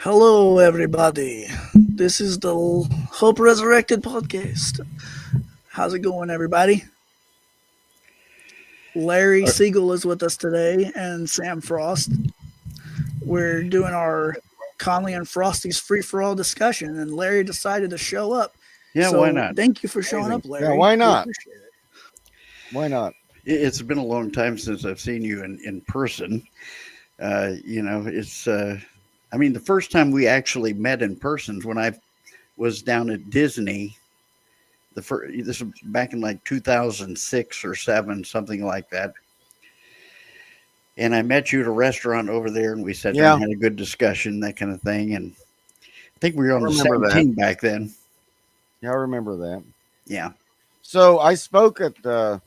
Hello, everybody. This is the Hope Resurrected podcast. How's it going, everybody? Larry Siegle is with us today, and Sam Frost. We're doing our Conley and Frosty's free for all discussion, and Larry decided to show up. Yeah, So why not? thank you for showing up, Larry. Yeah, why We not? appreciate it. Why not? It's been a long time since I've seen you in person. I mean, the first time we actually met in person when I was down at Disney. This was back in like 2006 or seven, something like that. And I met you at a restaurant over there, and we sat down and had a good discussion, that kind of thing. And I think we were on the same team back then. Yeah, I remember that. Yeah. So I spoke at a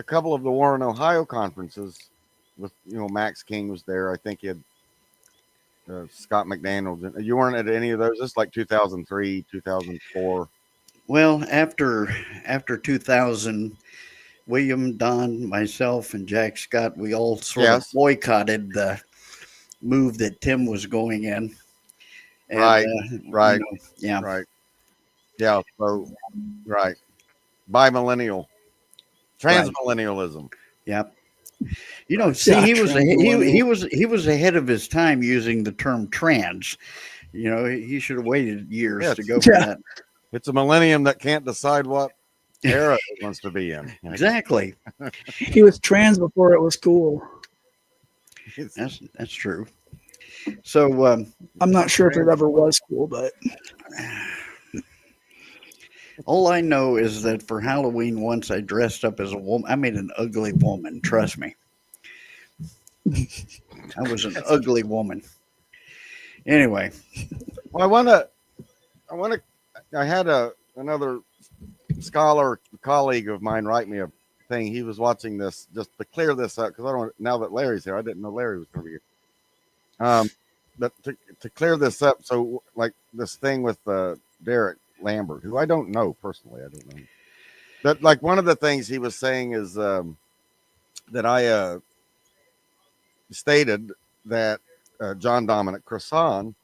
couple of the Warren, Ohio conferences with, Max King was there. I think he had Scott McDaniel. You weren't at any of those? This is like 2003, 2004. Well, after 2000, William, Don, myself, and Jack Scott, we all sort of boycotted the move that Tim was going in. And, right. Yeah. Right. Yeah. So, right. Bimillennial. Transmillennialism. Yeah. See, he was ahead of his time using the term trans. He should have waited years to go for that. It's a millennium that can't decide what era it wants to be in. Exactly. He was trans before it was cool. That's true. So I'm not sure if it ever was cool, but all I know is that for Halloween once I dressed up as a woman. I made an ugly woman. Trust me. I was an ugly woman. Anyway. Well, I had another scholar colleague of mine write me a thing. He was watching this just to clear this up because now that Larry's here, I didn't know Larry was going to be here. But to clear this up, so like this thing with Derek Lambert, who I don't know personally, I don't know. But like one of the things he was saying is that I stated that John Dominic Crossan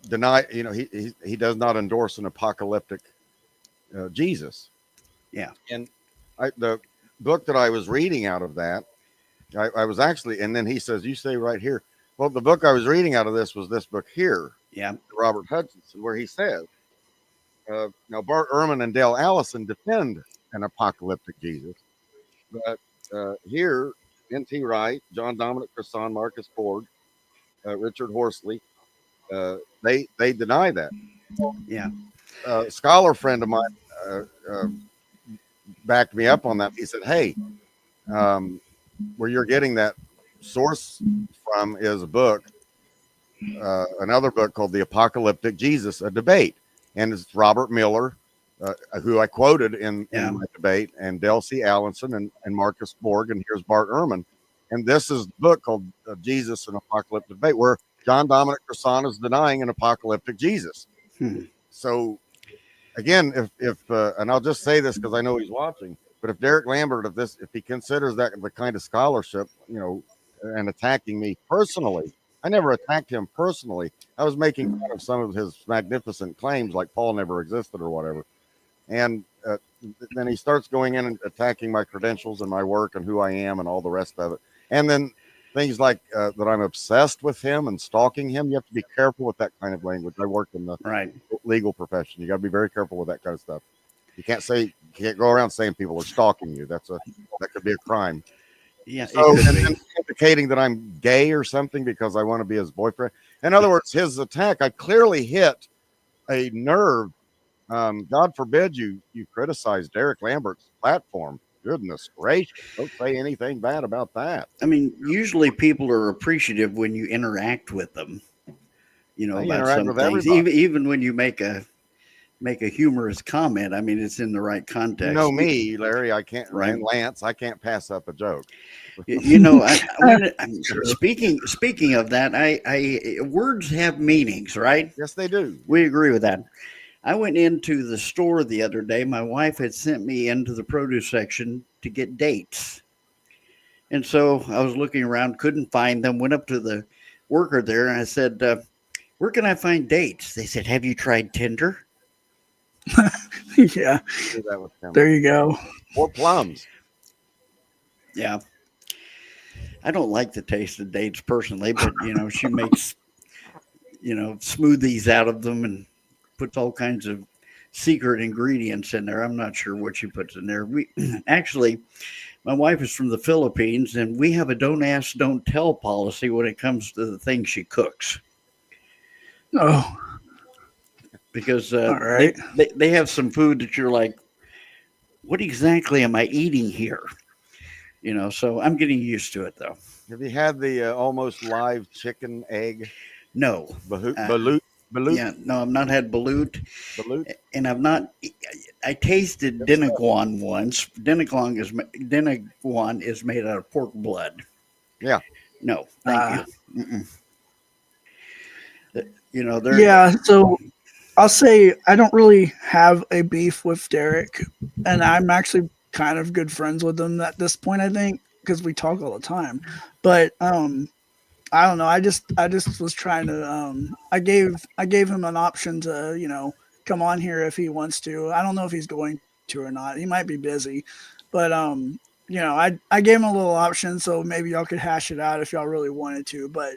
deny, he does not endorse an apocalyptic Jesus. Yeah. And the book that I was reading out of that, I was actually, and then he says, you say right here, well, the book I was reading out of this was this book here. Yeah. Robert Hutchinson, where he says, now Bart Ehrman and Dale Allison defend an apocalyptic Jesus. But here, N.T. Wright, John Dominic Crossan, Marcus Ford, Richard Horsley, they deny that. Yeah. A scholar friend of mine backed me up on that. He said, hey, where you're getting that source from is a book, another book called The Apocalyptic Jesus, a debate. And it's Robert Miller, who I quoted in my debate, and Dale C. Allenson and Marcus Borg, and here's Bart Ehrman. And this is the book called Jesus and Apocalyptic Debate, where John Dominic Crossan is denying an apocalyptic Jesus. So, again, if and I'll just say this because I know he's watching, but if Derek Lambert, if he considers that the kind of scholarship, and attacking me personally, I never attacked him personally. I was making fun of some of his magnificent claims, like Paul never existed or whatever. And then he starts going in and attacking my credentials and my work and who I am and all the rest of it. And then things like that I'm obsessed with him and stalking him. You have to be careful with that kind of language. I work in the legal profession. You got to be very careful with that kind of stuff. You can't go around saying people are stalking you. That could be a crime. Yeah. So, and indicating that I'm gay or something because I want to be his boyfriend. In other words, his attack, I clearly hit a nerve. God forbid you criticize Derek Lambert's platform. Goodness gracious. Don't say anything bad about that. I mean, usually people are appreciative when you interact with them, about some things. Even when you make a humorous comment, I mean, it's in the right context. You know me, Larry, I can't, and Lance, I can't pass up a joke. Speaking of that, words have meanings, right? Yes, they do. We agree with that. I went into the store the other day. My wife had sent me into the produce section to get dates. And so I was looking around, couldn't find them, went up to the worker there and I said, where can I find dates? They said, have you tried Tinder? Yeah, Do that with them. there you go. Or plums. Yeah. I don't like the taste of dates personally, but she makes, smoothies out of them and puts all kinds of secret ingredients in there. I'm not sure what she puts in there. We actually, my wife is from the Philippines, and we have a don't ask, don't tell policy when it comes to the things she cooks. Oh, Because all right. they have some food that you're like, what exactly am I eating here? So I'm getting used to it though. Have you had the almost live chicken egg? No, Balut? Balut? yeah, no, I've not had balut, Balut? and I've not. I tasted Good stuff. Dineguan once. Dineguan is made out of pork blood. Yeah. No, thank Uh, you. They're yeah, so I'll say I don't really have a beef with Derek, and I'm actually kind of good friends with him at this point, I think, because we talk all the time. But I don't know. I just was trying to I gave him an option to, come on here if he wants to. I don't know if he's going to or not. He might be busy. But I gave him a little option so maybe y'all could hash it out if y'all really wanted to. But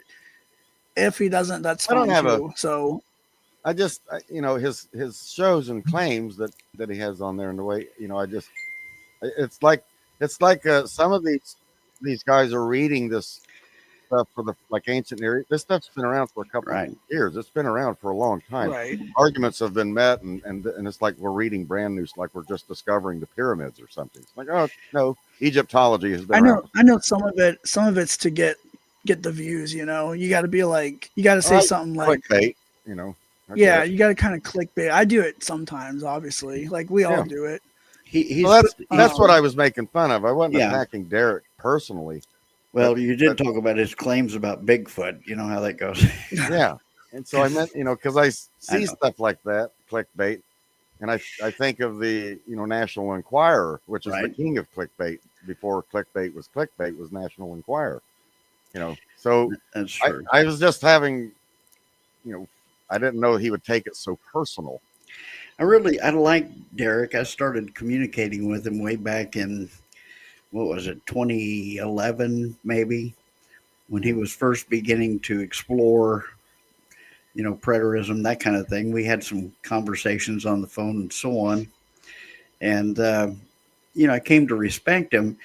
if he doesn't, that's I don't fine have too. So his shows and claims that he has on there, and the way it's like some of these guys are reading this stuff for the like ancient Near East. This stuff's been around for a couple right. of years. It's been around for a long time. right. Arguments have been met, and it's like we're reading brand new, like we're just discovering the pyramids or something. It's like, oh no, Egyptology has been around. I know some of it's to get the views, You got to be like you got to say something like Clickbait, you know. I yeah, guess. you got to kind of clickbait. I do it sometimes, obviously. Like we all Yeah. do it. He's Well, that's he's- what I was making fun of. I wasn't Yeah. attacking Derek personally. well, you did talk about his claims about Bigfoot. You know how that goes. Yeah. And so I meant, because I see know. stuff like that, clickbait, and I think of the, National Enquirer, which is the Right. king of clickbait. Before clickbait was National Enquirer. So That's true. I was just having, I didn't know he would take it so personal. I like Derek. I started communicating with him way back in, what was it, 2011 maybe, when he was first beginning to explore, preterism, that kind of thing. We had some conversations on the phone and so on. And, I came to respect him.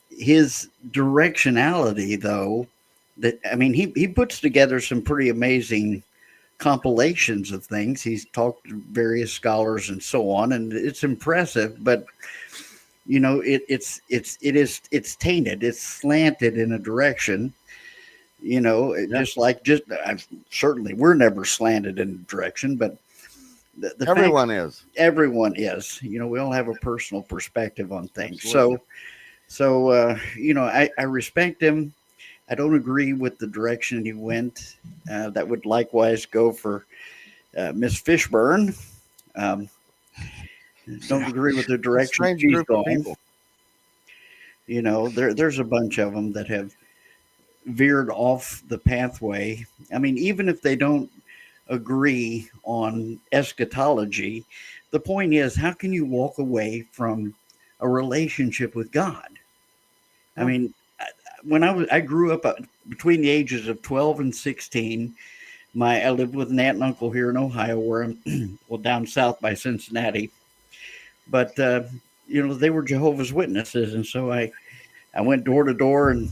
His directionality, though, he puts together some pretty amazing compilations of things. He's talked to various scholars and so on, and it's impressive. But it's tainted. It's slanted in a direction. Yeah. Certainly we're never slanted in a direction, but the Everyone fact, is. everyone is. We all have a personal perspective on things. Absolutely. I respect him. I don't agree with the direction he went. That would likewise go for Miss Fishburne. Don't agree with the direction Strange she's group of going. people. There's a bunch of them that have veered off the pathway. Even if they don't agree on eschatology, the point is, how can you walk away from a relationship with God? When I grew up between the ages of 12 and 16, I lived with an aunt and uncle here in Ohio, where I'm down south by Cincinnati. But they were Jehovah's Witnesses, and so I went door to door and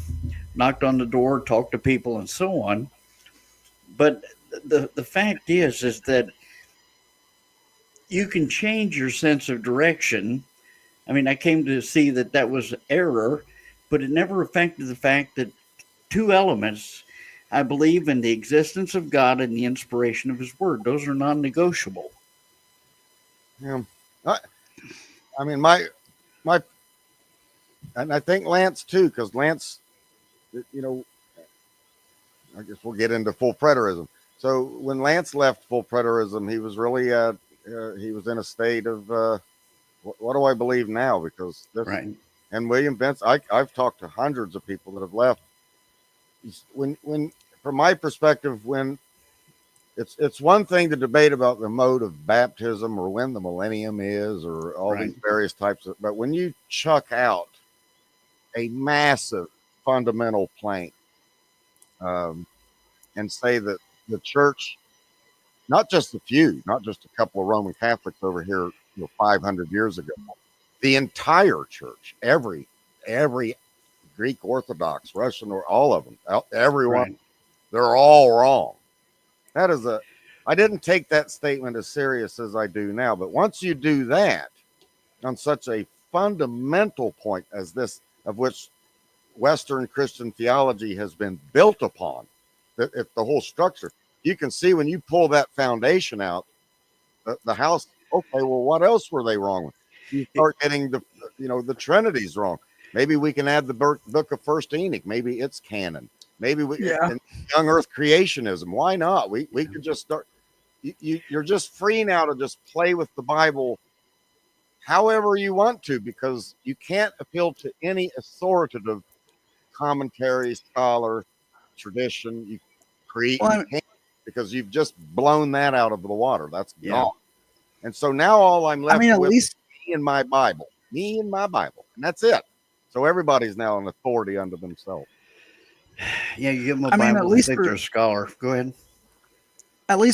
knocked on the door, talked to people, and so on. But the fact is that you can change your sense of direction. I came to see that was error, but it never affected the fact that two elements. I believe in the existence of God and the inspiration of His Word. Those are non-negotiable. Yeah. My and I think Lance too, because Lance, I guess we'll get into full preterism. So when Lance left full preterism, he was really he was in a state of what do I believe now? Because Right. And William Benson, I've talked to hundreds of people that have left. When from my perspective, when it's one thing to debate about the mode of baptism or when the millennium is or all Right. these various types of, but when you chuck out a massive fundamental plank um, and say that the church, not just a few, not just a couple of Roman Catholics over here, 500 years ago, the entire church, every Greek Orthodox, Russian, or all of them, everyone, Right. they're all wrong. That is I didn't take that statement as serious as I do now, but once you do that on such a fundamental point as this, of which Western Christian theology has been built upon, the whole structure, you can see when you pull that foundation out, the house, okay, well, what else were they wrong with? You start getting the Trinity's wrong. Maybe we can add the book of First Enoch. Maybe it's canon. Maybe Yeah. in young earth creationism. Why not? We could just start. You're just free now to just play with the Bible however you want to, because you can't appeal to any authoritative commentary, scholar, tradition. Well, You can't, because you've just blown that out of the water. That's Yeah. gone. And so now all I'm left at with least is me and my Bible, and that's it. So everybody's now an authority unto themselves. Yeah, you give them a at Bible, they least think they're a scholar. Go ahead.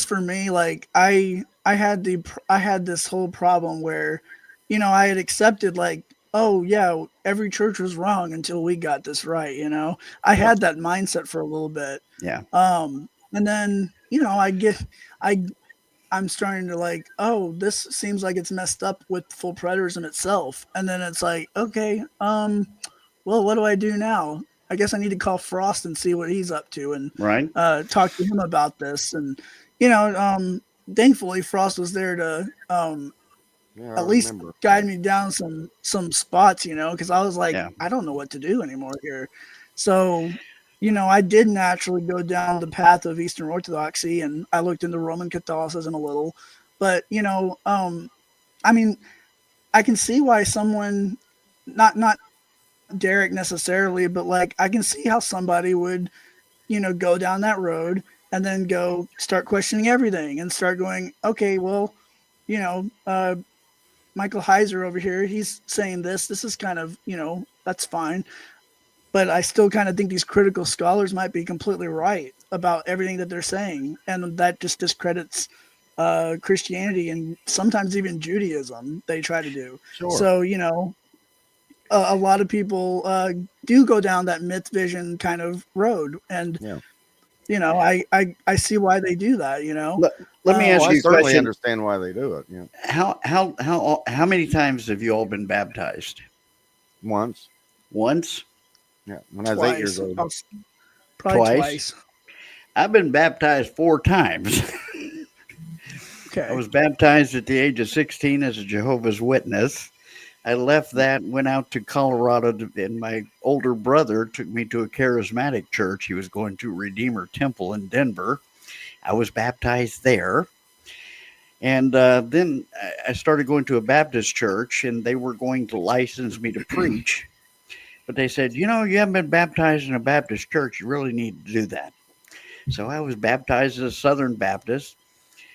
for me, like I had this whole problem where, I had accepted like, oh yeah, every church was wrong until we got this right. I Yeah. had that mindset for a little bit. Yeah. And then I I'm starting to like, oh, this seems like it's messed up with full preterism itself. And then it's like, okay, well, what do I do now? I guess I need to call Frost and see what he's up to and Right. talk to him about this. And thankfully Frost was there to Yeah, I at least remember. guide me down some spots, because I was like, Yeah. I don't know what to do anymore here. So, I did naturally go down the path of Eastern Orthodoxy, and I looked into Roman Catholicism a little. But I mean, I can see why someone, not Derek necessarily, but like I can see how somebody would, go down that road and then go start questioning everything and start going, okay, well, you know, uh, Michael Heiser over here, he's saying this. This is kind of, that's fine. But I still kind of think these critical scholars might be completely right about everything that they're saying. And that just discredits Christianity and sometimes even Judaism, they try to do. Sure. So, a lot of people do go down that myth vision kind of road. And, Yeah. I see why they do that, Let me Oh, ask I you a certainly question. understand why they do it. Yeah. How many times have you all been baptized? Once. Once? Yeah. When I was 8 years Twice. old. Probably Twice? twice. I've been baptized 4 times. Okay. I was baptized at the age of 16 as a Jehovah's Witness. I left that, went out to Colorado, and my older brother took me to a charismatic church. He was going to Redeemer Temple in Denver. I was baptized there. And then I started going to a Baptist church, and they were going to license me to preach. But they said, you haven't been baptized in a Baptist church. You really need to do that. So I was baptized as a Southern Baptist.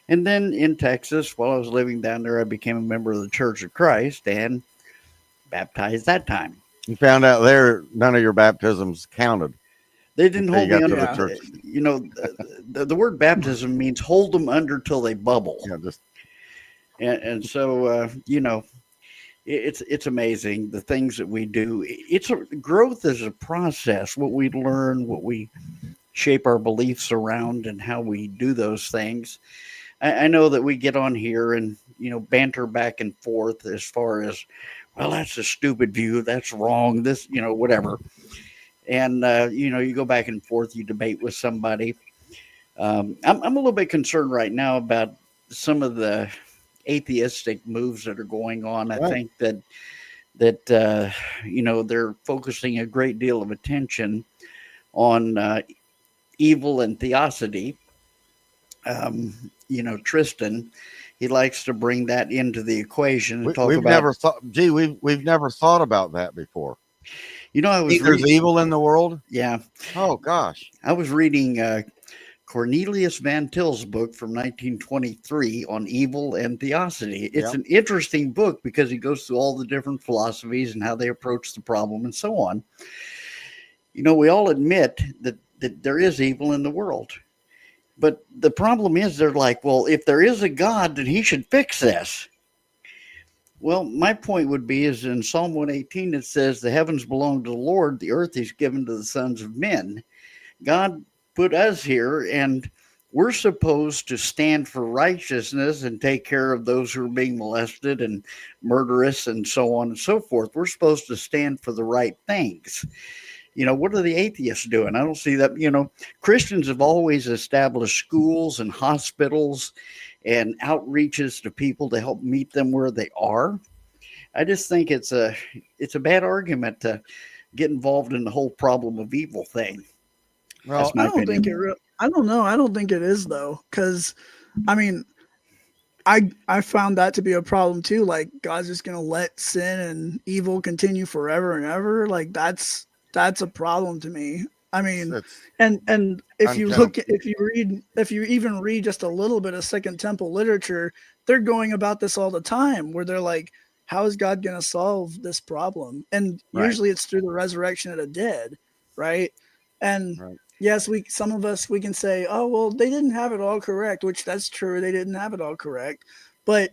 And then in Texas, while I was living down there, I became a member of the Church of Christ and baptized that time. You found out there none of your baptisms counted. They didn't Until you hold me got to under. the church. The word baptism means hold them under till they bubble. Yeah, just And so, it's amazing the things that we do. Growth is a process. What we learn, what we shape our beliefs around, and how we do those things. I know that we get on here and banter back and forth as far as, well, that's a stupid view, that's wrong, this whatever. And you go back and forth, you debate with somebody. I'm a little bit concerned right now about some of the atheistic moves that are going on. I Right. think that they're focusing a great deal of attention on evil and theosophy. Tristan, he likes to bring that into the equation and talk We've about. never thought. Gee, we've never thought about that before. I was There's reading. evil in the world. Yeah, Oh gosh. I was reading Cornelius Van Til's book from 1923 on evil and theosophy. It's Yeah. an interesting book because he goes through all the different philosophies and how they approach the problem and so on. We all admit that there is evil in the world. But the problem is, they're like, well, if there is a God, then he should fix this. Well, my point would be is in Psalm 118, it says, the heavens belong to the Lord, the earth is given to the sons of men. God put us here, and we're supposed to stand for righteousness and take care of those who are being molested and murderous and so on and so forth. We're supposed to stand for the right things. What are the atheists doing? I don't see that. Christians have always established schools and hospitals and outreaches to people to help meet them where they are. I just think it's a bad argument to get involved in the whole problem of evil thing. Well, That's my opinion. I don't know. I don't think it is though, because I mean, I found that to be a problem too. Like God's just gonna let sin and evil continue forever and ever. Like that's a problem to me. I mean, it's and if you untenable. if you even read just a little bit of Second Temple literature, they're going about this all the time, where they're like, how is God going to solve this problem? And Right. usually it's through the resurrection of the dead, right? And Right. yes, some of us, we can say, oh well, they didn't have it all correct, which that's true, they didn't have it all correct, but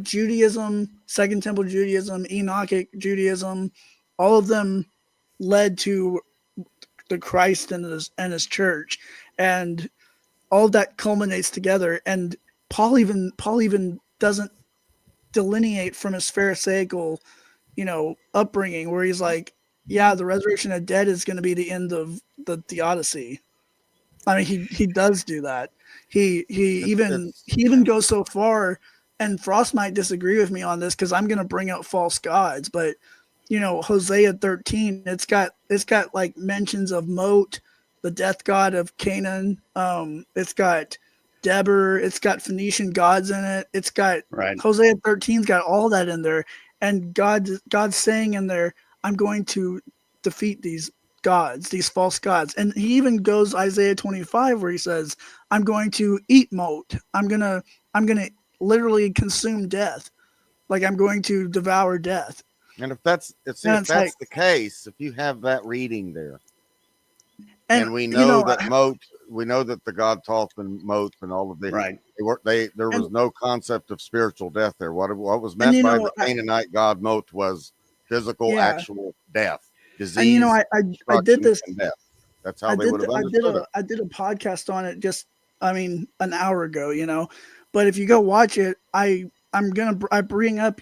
Judaism, Second Temple Judaism, Enochic Judaism, all of them led to the Christ and his church, and all that culminates together. And Paul even doesn't delineate from his Pharisaical, upbringing, where he's like, yeah, the resurrection of the dead is going to be the end of the theodicy. I mean, he does do that. He even goes so far, and Frost might disagree with me on this because I'm going to bring up false gods, but Hosea 13, it's got like mentions of Mot, the death god of Canaan. It's got Deber, it's got Phoenician gods in it. It's got Right. Hosea 13's got all that in there, and God's saying in there, I'm going to defeat these gods, these false gods. And he even goes Isaiah 25 where he says, I'm going to eat Mot. I'm gonna literally consume death. Like I'm going to devour death. And if that's And it's like, the case, if you have that reading there, and and we know that we know that the god Thoth and Moth and all of the Right. there was no concept of spiritual death there. What was meant and, by the Canaanite god Moth was physical, Yeah. actual death, disease, and I did destruction, this. and death. That's how they would have I understood it. did a podcast on it just, an hour ago, but if you go watch it, I bring up,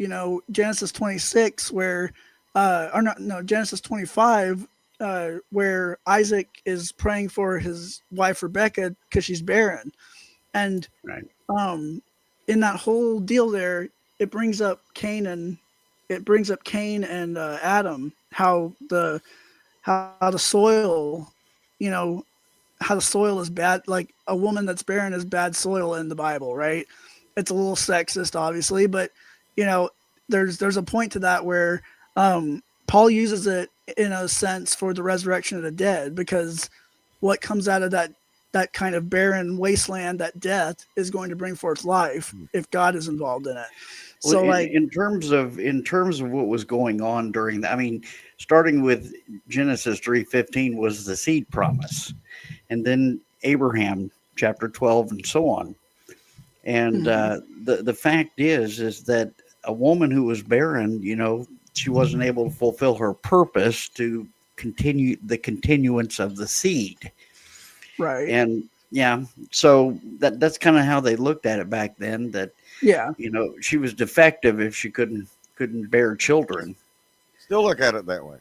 Genesis 26 where, or no, Genesis 25, where Isaac is praying for his wife Rebecca because she's barren, and Right. In that whole deal there, it brings up Cain and Adam, how the soil, how the soil is bad. Like a woman that's barren is bad soil in the Bible, right? It's a little sexist, obviously, but there's a point to that where Paul uses it in a sense for the resurrection of the dead, because what comes out of that kind of barren wasteland, that death, is going to bring forth life if God is involved in it. Well, So like in terms of what was going on during that, I mean, starting with Genesis 3:15 was the seed promise, and then Abraham chapter 12 and so on. And the fact is that a woman who was barren, she wasn't able to fulfill her purpose to continue the continuance of the seed. right. And yeah, so that's kind of how they looked at it back then. That Yeah. she was defective if she couldn't bear children. Still look at it that way.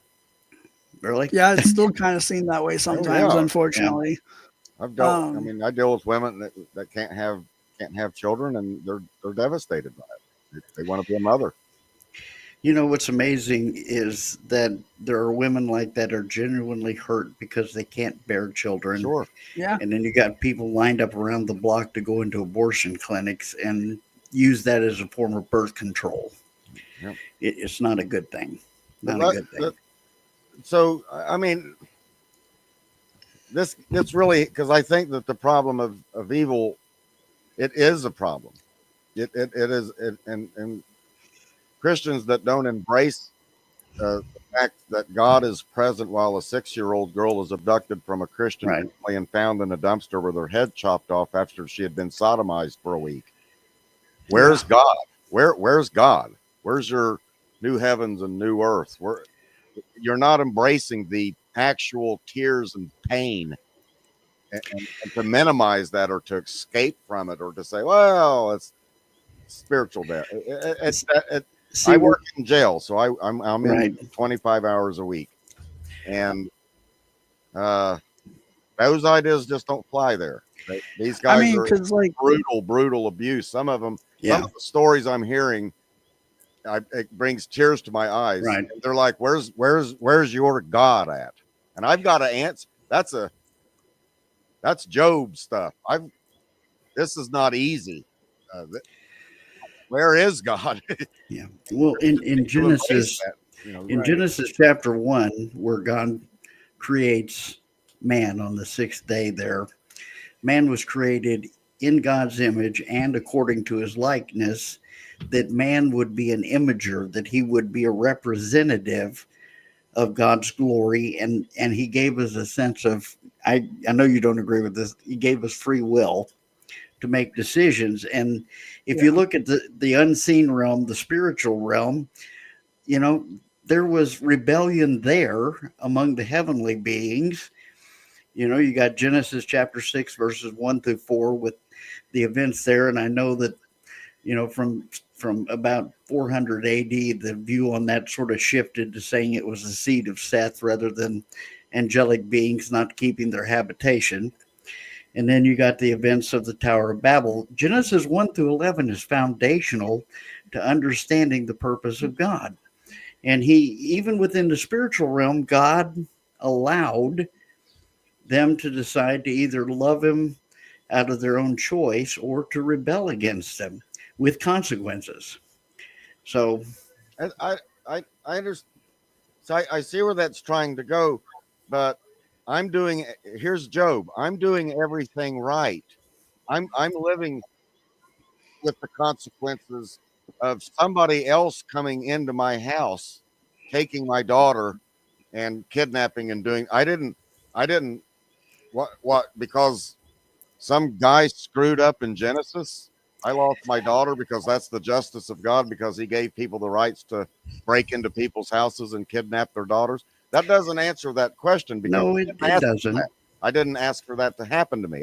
Really? Yeah, it's still kind of seen that way sometimes, yeah. unfortunately. I've dealt. I mean, I deal with women that can't have children, and they're devastated by it. They want to be a mother. What's amazing is that there are women like that are genuinely hurt because they can't bear children. Sure. Yeah. And then you got people lined up around the block to go into abortion clinics, and use that as a form of birth control. Yep. It's not a good thing. But Not a good thing. So I mean, it's really, because I think that the problem of evil, it is a problem. It is, and Christians that don't embrace the fact that God is present while a 6-year-old girl is abducted from a Christian Right. family and found in a dumpster with her head chopped off after she had been sodomized for a week. Where's God? Where's God? Where's your new heavens and new earth? You're not embracing the actual tears and pain, and to minimize that or to escape from it or to say, well, it's spiritual death. See, I work in jail, so I'm right. in 25 hours a week, and those ideas just don't fly there. These guys I mean, are because like, brutal abuse. Some of them, Yeah. some of the stories I'm hearing, it brings tears to my eyes. Right. And they're like, "Where's your God at?" And I've got to answer. That's Job stuff. This is not easy. Where is God? Yeah. Well, in Genesis, that, you know, in Genesis chapter 1, where God creates man on the 6th day, there, man was created in God's image and according to his likeness, that man would be an imager, that he would be a representative of God's glory, and he gave us a sense of, I know you don't agree with this, he gave us free will to make decisions. And if you look at the unseen realm, the spiritual realm, you know, there was rebellion there among the heavenly beings. You know, you got Genesis chapter 6 verses 1 through 4 with the events there. And I know that, you know, from about 400 AD, the view on that sort of shifted to saying it was the seed of Seth rather than angelic beings not keeping their habitation. And then you got the events of the Tower of Babel. Genesis 1 through 11 is foundational to understanding the purpose of God. And even within the spiritual realm, God allowed them to decide to either love him out of their own choice or to rebel against him with consequences. So I understand. So I see where that's trying to go, but here's Job. I'm doing everything right. I'm living with the consequences of somebody else coming into my house, taking my daughter and kidnapping and doing. I didn't what because some guy screwed up in Genesis. I lost my daughter because that's the justice of God, because he gave people the rights to break into people's houses and kidnap their daughters. That doesn't answer that question, because no, it doesn't. I didn't ask for that to happen to me.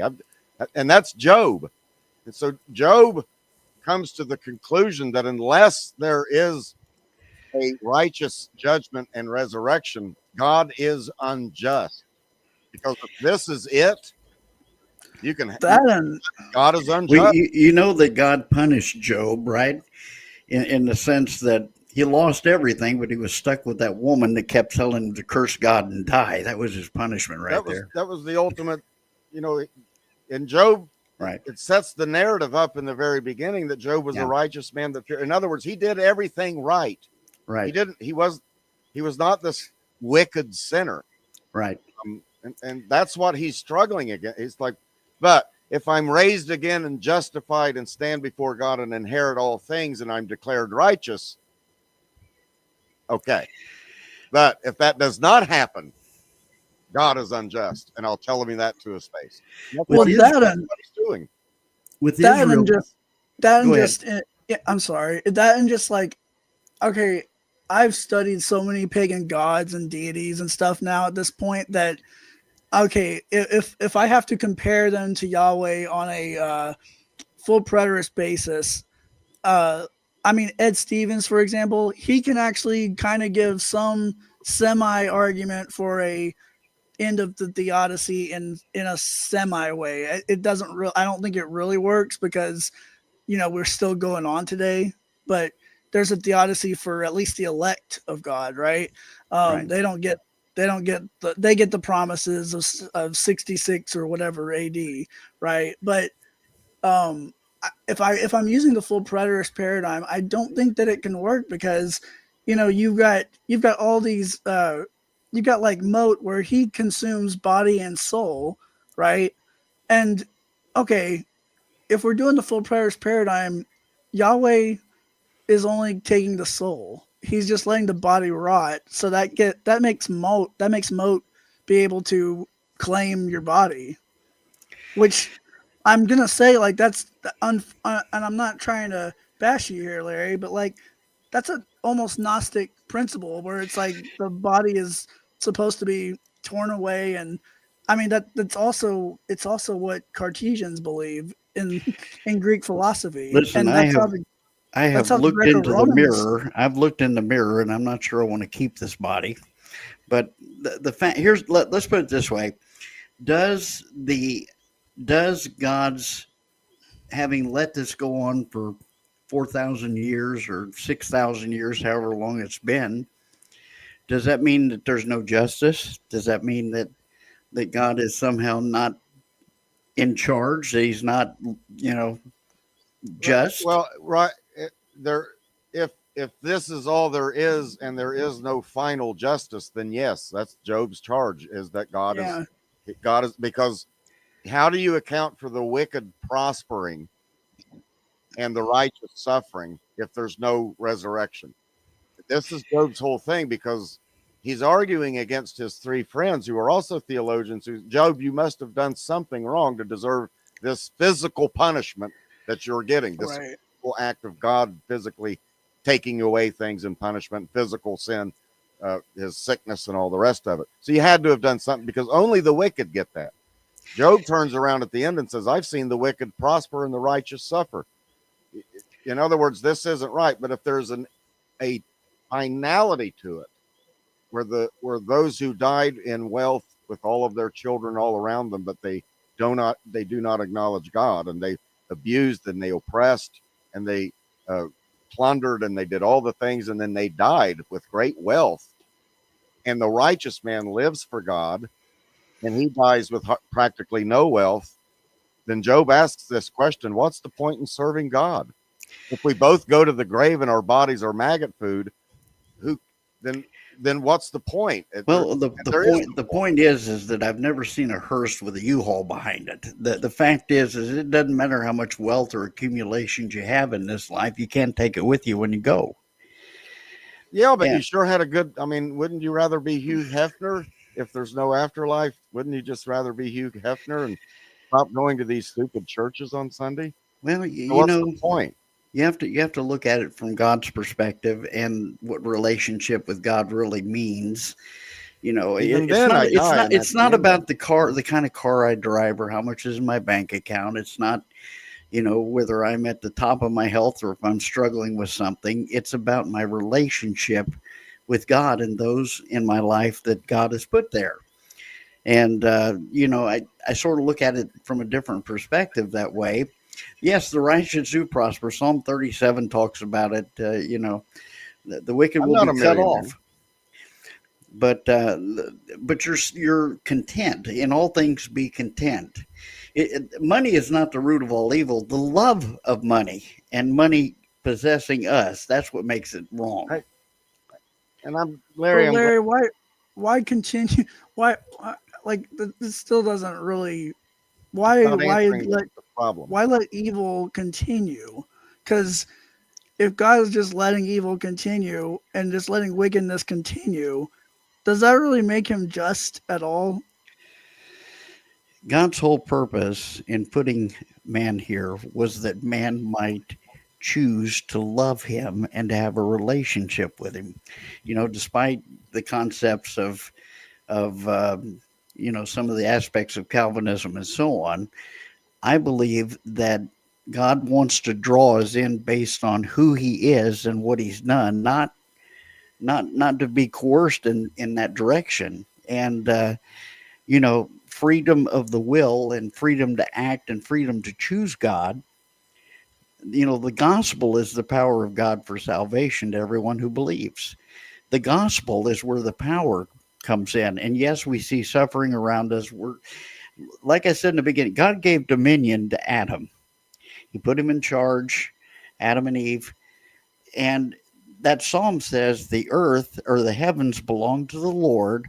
And that's Job. And so Job comes to the conclusion that unless there is a righteous judgment and resurrection, God is unjust. Because if this is it, God is unjust. You know that God punished Job, right? In the sense that he lost everything, but he was stuck with that woman that kept telling him to curse God and die. That was his punishment there. That was the ultimate, in Job. Right. It sets the narrative up in the very beginning that Job was a righteous man. In other words, he did everything right. Right. He was not this wicked sinner. Right. And that's what he's struggling against. He's like, but if I'm raised again and justified and stand before God and inherit all things and I'm declared righteous, okay. But if that does not happen, God is unjust, and I'll tell him that to his face. That's what he's doing. With Israel, I'm sorry. That and just like, okay, I've studied so many pagan gods and deities and stuff now at this point that, okay, if I have to compare them to Yahweh on a full preterist basis, I mean, Ed Stevens, for example, he can actually kind of give some semi argument for a end of the theodicy in a semi way. It doesn't really, I don't think it really works because, we're still going on today, but there's a theodicy for at least the elect of God, right? Right. They get the promises of 66 or whatever AD, right? But if I'm using the full preterist paradigm, I don't think that it can work because, you've got all these you got like Moat where he consumes body and soul, right? And okay, if we're doing the full preterist paradigm, Yahweh is only taking the soul. He's just letting the body rot. So that makes Moat be able to claim your body, which I'm gonna say like and I'm not trying to bash you here, Larry, but like that's a almost Gnostic principle where it's like the body is supposed to be torn away, and I mean it's also what Cartesians believe in Greek philosophy, Listen, and I that's have how the looked into the Greco-Romans. mirror. I've looked in the mirror, and I'm not sure I want to keep this body. But the fact here's let's put it this way: Does the does God's having let this go on for 4,000 years or 6,000 years, however long it's been, does that mean that there's no justice? Does that mean that God is somehow not in charge? That He's not, you know, just? Well, right there, if this is all there is and there is no final justice, then yes, that's Job's charge, is that Yeah, God is, because how do you account for the wicked prospering and the righteous suffering if there's no resurrection? This is Job's whole thing, because he's arguing against his three friends who are also theologians. Who, Job, you must have done something wrong to deserve this physical punishment that you're getting, this right. act of God physically taking away things in punishment, physical sin, his sickness, and all the rest of it. So you had to have done something, because only the wicked get that. Job turns around at the end and says, I've seen the wicked prosper and the righteous suffer. In other words, this isn't right. But if there's a finality to it, where those who died in wealth with all of their children all around them, but they do not acknowledge God, and they abused and they oppressed and they plundered and they did all the things, and then they died with great wealth, and the righteous man lives for God and he dies with practically no wealth, then Job asks this question: what's the point in serving God? If we both go to the grave and our bodies are maggot food, who then what's the point? Well, There is no the point. point is that I've never seen a hearse with a U-Haul behind it. The fact is it doesn't matter how much wealth or accumulations you have in this life, you can't take it with you when you go. Yeah, but Yeah. you sure had a good. I mean, wouldn't you rather be Hugh Hefner if there's no afterlife? Wouldn't you just rather be Hugh Hefner and stop going to these stupid churches on Sunday? Well, So you what's the know, point? you have to look at it from God's perspective and what relationship with God really means. Even It's then, not I it's die, not and that's it's the not end of about it. the kind of car I drive or how much is in my bank account. It's not, whether I'm at the top of my health or if I'm struggling with something. It's about my relationship with God and those in my life that God has put there. And I sort of look at it from a different perspective that way. Yes, the righteous do prosper. Psalm 37 talks about it. The wicked I'm will not be a cut millionaire. off, but you're content in all things. Be content. Money is not the root of all evil. The love of money and money possessing us, that's what makes it wrong. I, and I'm So Larry. I'm glad Larry, why continue? Why like this still doesn't really it's why not why answering let the problem. why let evil continue? Because if God is just letting evil continue and just letting wickedness continue, does that really make him just at all? God's whole purpose in putting man here was that man might choose to love him and to have a relationship with him. Despite the concepts of some of the aspects of Calvinism and so on, I believe that God wants to draw us in based on who He is and what He's done, not to be coerced in that direction. And freedom of the will and freedom to act and freedom to choose God. The gospel is the power of God for salvation to everyone who believes. The gospel is where the power comes in. And yes, we see suffering around us. We're, like I said in the beginning, God gave dominion to Adam. He put him in charge, Adam and Eve. And that psalm says the earth or the heavens belong to the Lord,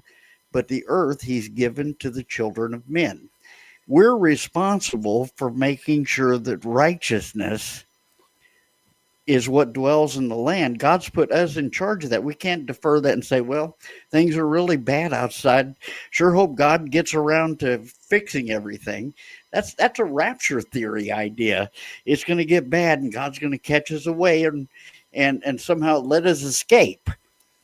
but the earth he's given to the children of men. We're responsible for making sure that righteousness is what dwells in the land. God's put us in charge of that. We can't defer that and say, well, things are really bad outside. Sure hope God gets around to fixing everything. That's a rapture theory idea. It's going to get bad and God's going to catch us away and somehow let us escape.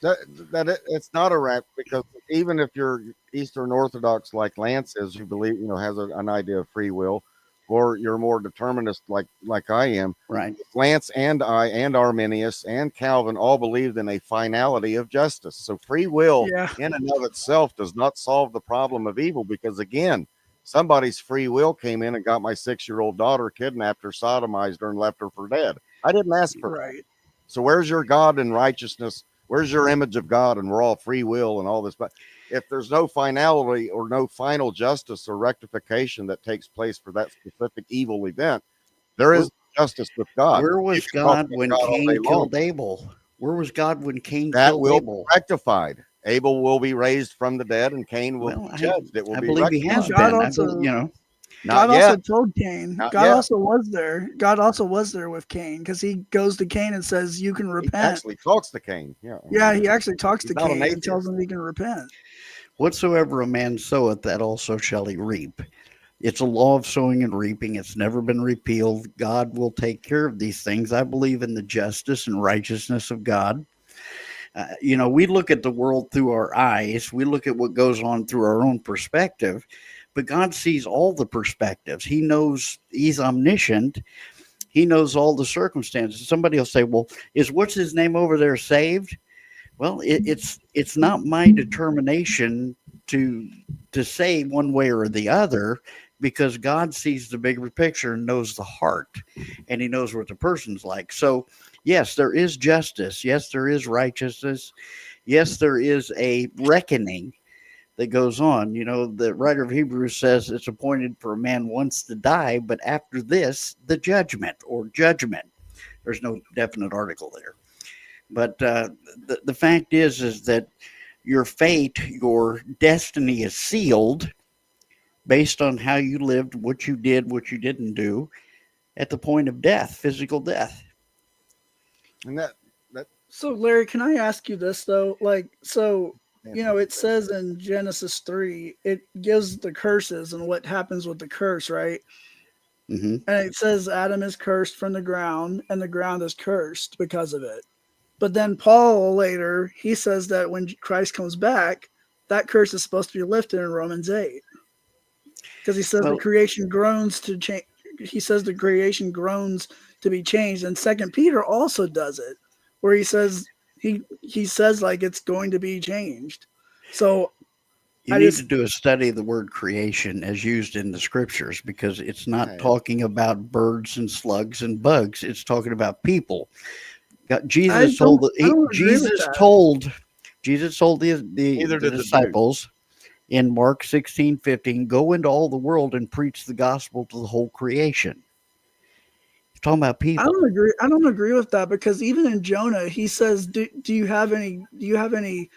It's not a rap, because even if you're Eastern Orthodox like Lance is, who believe, has an idea of free will, or you're more determinist like I am, Right. Lance and I and Arminius and Calvin all believed in a finality of justice. So free will Yeah. in and of itself does not solve the problem of evil, because again, somebody's free will came in and got my 6-year-old daughter, kidnapped her, sodomized her, and left her for dead. I didn't ask for that. Right. So where's your God and righteousness? Where's your image of God? And we're all free will and all this. But if there's no finality or no final justice or rectification that takes place for that specific evil event, there is justice with God. Where You was can talk God about when God all day Cain long. killed Abel? Where was God when Cain That killed will Abel? be rectified. Abel will be raised from the dead, and Cain will Well, be judged. It will I be believe he rectified. has And God been. also Not God also yet. told Cain. Not God yet. also was there. God also was there with Cain, because he goes to Cain and says, "You can He repent." actually talks to Cain. Yeah. Yeah, he actually talks He's to not an Cain and tells atheist. him he can repent. Whatsoever a man soweth, that also shall he reap. It's a law of sowing and reaping. It's never been repealed. God will take care of these things. I believe in the justice and righteousness of God. We look at the world through our eyes. We look at what goes on through our own perspective, but God sees all the perspectives. He knows, He's omniscient. He knows all the circumstances. Somebody will say, "Well, is what's his name over there saved?" Well, it's not my determination to to say one way or the other, because God sees the bigger picture and knows the heart, and He knows what the person's like. So, yes, there is justice. Yes, there is righteousness. Yes, there is a reckoning that goes on. The writer of Hebrews says it's appointed for a man once to die, but after this, the judgment or judgment. There's no definite article there. But the fact is that your fate, your destiny is sealed based on how you lived, what you did, what you didn't do at the point of death, physical death. And that So, Larry, can I ask you this though? It says in Genesis 3, it gives the curses and what happens with the curse, right? Mm-hmm. And it says Adam is cursed from the ground, and the ground is cursed because of it. But then Paul later, he says that when Christ comes back, that curse is supposed to be lifted in Romans 8. Because he says the Well, creation groans to change. He says the creation groans to be changed. And Second Peter also does it, where he says like it's going to be changed. So you I need to just do a study of the word creation as used in the scriptures, because it's not talking about birds and slugs and bugs. It's talking about people. Jesus told I don't agree with that. Jesus told neither the did the Jews. disciples in Mark 16:15, go into all the world and preach the gospel to the whole creation. He's talking about I people. don't agree. I don't agree with that, because even in Jonah, he says, "Do you have any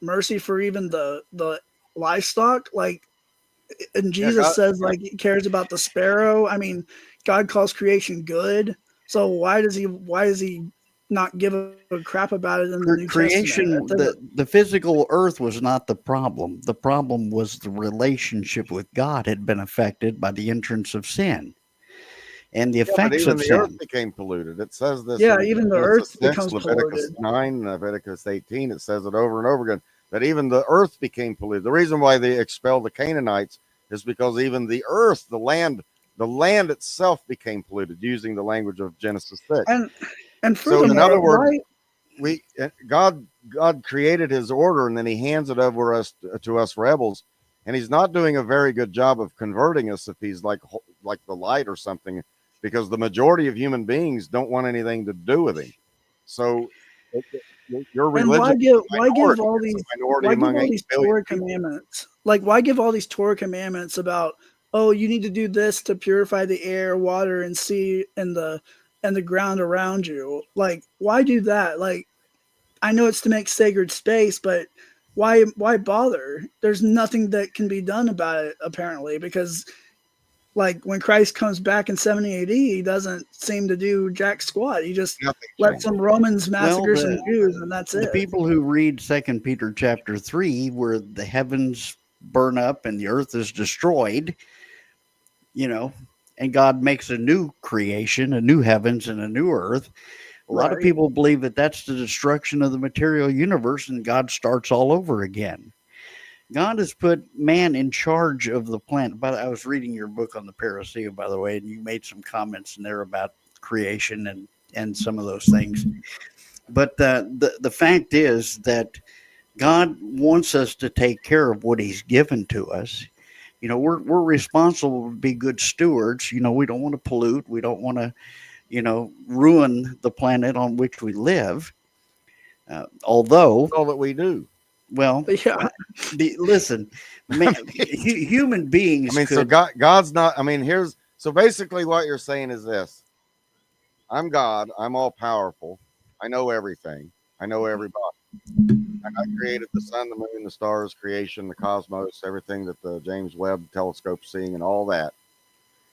mercy for even the livestock?" Like, and Yeah, Jesus God, says like he cares about the sparrow. I mean, God calls creation good. So why does he not give a crap about it in the New Testament? Creation, the physical earth was not the problem. The problem was the relationship with God had been affected by the entrance of sin and the yeah, but effects even of the earth sin. became polluted. It says this Yeah, in even the Genesis earth 6, becomes Leviticus polluted. 9, Leviticus 18. It says it over and over again that even the earth became polluted. The reason why they expelled the Canaanites is because even the earth, the land itself became polluted, using the language of Genesis 6. And So, in other furthermore, words, God created His order, and then He hands it over to us rebels, and He's not doing a very good job of converting us if He's like the light or something, because the majority of human beings don't want anything to do with Him. So your and religion is a why give minority. all It's these a minority why give among all 8 these billion Torah people. commandments? Like, why give all these Torah commandments about oh, you need to do this to purify the air, water, and sea and the ground around you. Like, why do that? Like, I know it's to make sacred space, but why bother? There's nothing that can be done about it apparently, because like when Christ comes back in 70 AD, he doesn't seem to do jack squat. He just Nothing lets changed. some Romans Well, massacre some Jews, and that's the it. people who read Second Peter chapter 3, where the heavens burn up and the earth is destroyed, you know, and God makes a new creation, a new heavens and a new earth. A lot of Right. people believe that that's the destruction of the material universe and God starts all over again. God has put man in charge of the planet. But I was reading your book on the parousia, by the way, and you made some comments in there about creation and some of those things. But the fact is that God wants us to take care of what He's given to us. You know, we're responsible to be good stewards. You know, we don't want to pollute. We don't want to, ruin the planet on which we live. Although, All that we do. well, Yeah. listen, man, human beings. I mean, so God's not. I mean, so basically what you're saying is this: I'm God. I'm all powerful. I know everything. I know everybody. I created the sun, the moon, the stars, creation, the cosmos, everything that the James Webb telescope's seeing, and all that.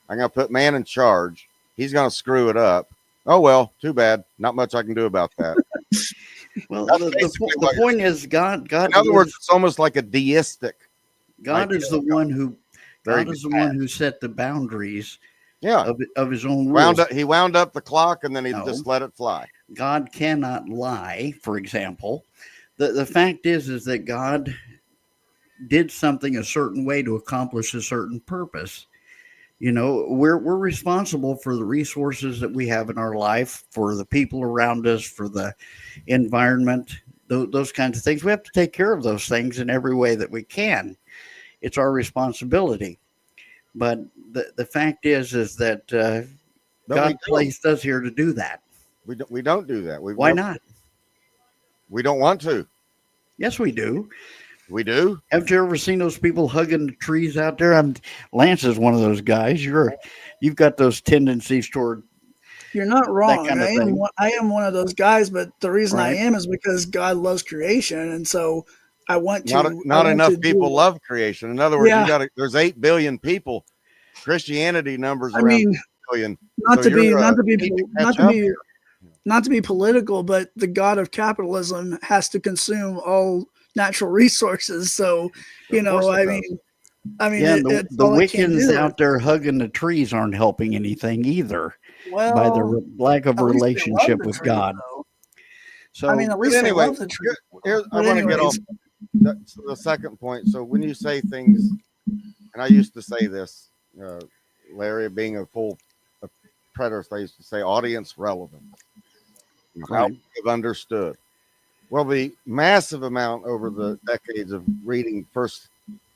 I'm going to put man in charge. He's going to screw it up. Oh, well, too bad. Not much I can do about that. Well, the point is, God. In other words, it's almost like a deistic. God is the one who. Very God is the bad. one who set the boundaries. Yeah. Of His own rules. He wound up the clock and then he No. just let it fly. God cannot lie. For example, the fact is that God did something a certain way to accomplish a certain purpose. You know, we're responsible for the resources that we have in our life, for the people around us, for the environment, those kinds of things. We have to take care of those things in every way that we can. It's our responsibility. But the fact is that God placed us here to do that. We don't do that. Why not? We don't want to. Yes, we do. We do. Haven't you ever seen those people hugging the trees out there? Lance is one of those guys. You've got those tendencies toward. You're not wrong. Kind of I am one of those guys, but the reason I Right. am is because God loves creation, and so I want to. Not I want enough to people do- love creation. In other words, Yeah. there's 8 billion people. Christianity numbers I around mean, 2 billion. not So to be you're, not to be you need to not catch to up be here. not to be political, but the god of capitalism has to consume all natural resources. So, Of course it does. Yeah, it's the all it can Wiccans do. out there hugging the trees aren't helping anything either by their Well, lack of at least they love relationship the with trees, God. though. So, I mean, at least anyway, they love the trees. I But want to get off anyways, the second point. So when you say things, and I used to say this, Larry, being a preterist, I used to say audience relevant. How Right. we've understood. Well, the massive amount over the decades of reading first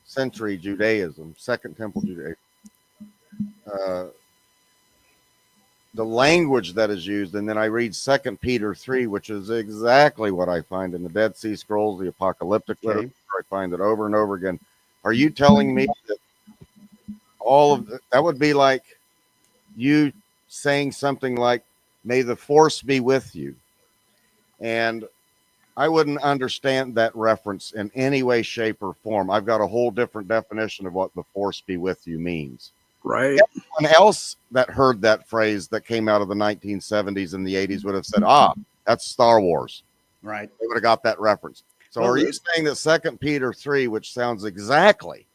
century Judaism, Second Temple Judaism, the language that is used, and then I read Second Peter 3, which is exactly what I find in the Dead Sea Scrolls, the apocalyptic literature. I find it over and over again. Are you telling me that all of that would be like you saying something like, "May the force be with you," and I wouldn't understand that reference in any way, shape, or form. I've got a whole different definition of what the force be with you means. right? Everyone else that heard that phrase that came out of the 1970s and the 80s would have said, that's Star Wars. Right. They would have got that reference. So Well, are you saying that Second Peter 3, which sounds exactly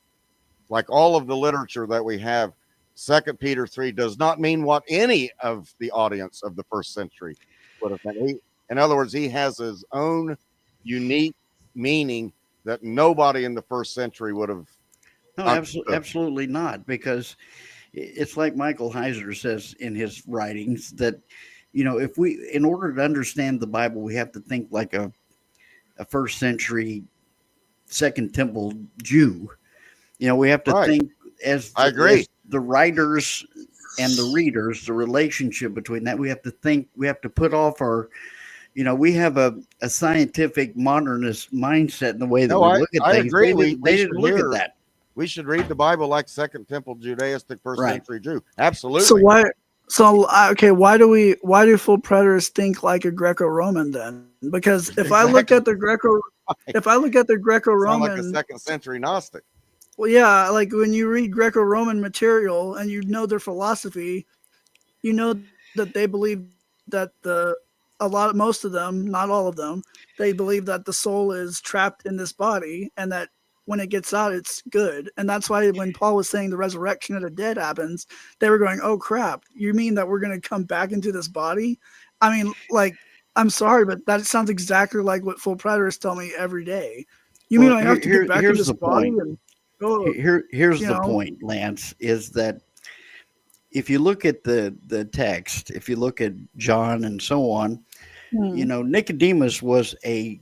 like all of the literature that we have, Second Peter 3 does not mean what any of the audience of the first century would have meant? In other words, he has his own unique meaning that nobody in the first century would have. No, absolutely not. Because it's like Michael Heiser says in his writings that, if in order to understand the Bible, we have to think like a first century Second Temple Jew. We have to think as I agree. As the writers and the readers, the relationship between that. We have to think. We have to put off our. We have a scientific modernist mindset in the way that we look at things. I agree. They didn't look at that. We should read the Bible like Second Temple Judaistic first Right. century Jew. So Absolutely. why? So okay, why do full preterists think like a Greco-Roman then? Because if I look Exactly. at the Greco, if I look at the Sound like a Greco-Roman, second century Gnostic. well, yeah, like when you read Greco-Roman material and you know their philosophy, you know that they believe that most of them, not all of them, they believe that the soul is trapped in this body and that when it gets out, it's good. And that's why when Paul was saying the resurrection of the dead happens, they were going, "Oh crap, you mean that we're going to come back into this body?" I mean, like, I'm sorry, but that sounds exactly like what full preterists tell me every day. You mean Well, I have to get back in here's this the body point. and go, Here's you the know? point, Lance, is that if you look at the text, if you look at John and so on, Hmm, Nicodemus was a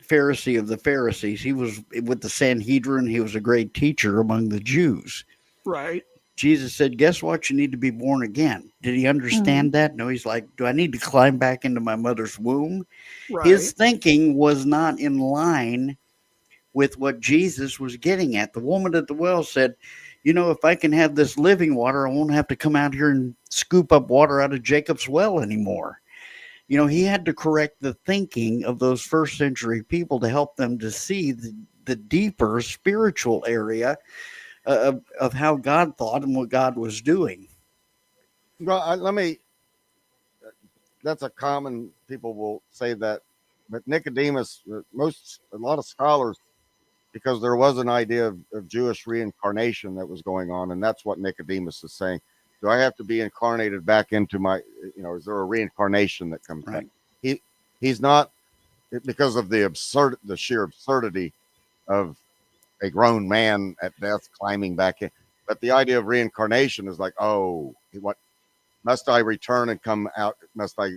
Pharisee of the Pharisees. He was with the Sanhedrin. He was a great teacher among the Jews. right. Jesus said, "Guess what? You need to be born again." Did he Hmm, understand that? No, he's like, "Do I need to climb back into my mother's womb?" His right. thinking was not in line with what Jesus was getting at. The woman at the well said, if I can have this living water, I won't have to come out here and scoop up water out of Jacob's well anymore. He had to correct the thinking of those first century people to help them to see the deeper spiritual area of how God thought and what God was doing. Well, let me. That's a common, people will say that, but Nicodemus, a lot of scholars, because there was an idea of Jewish reincarnation that was going on, and that's what Nicodemus is saying. Do I have to be incarnated back into my? Is there a reincarnation that comes back? Right. He he's not, because of the sheer absurdity of a grown man at death climbing back in. But the idea of reincarnation is like, oh, what must I return and come out? Must I,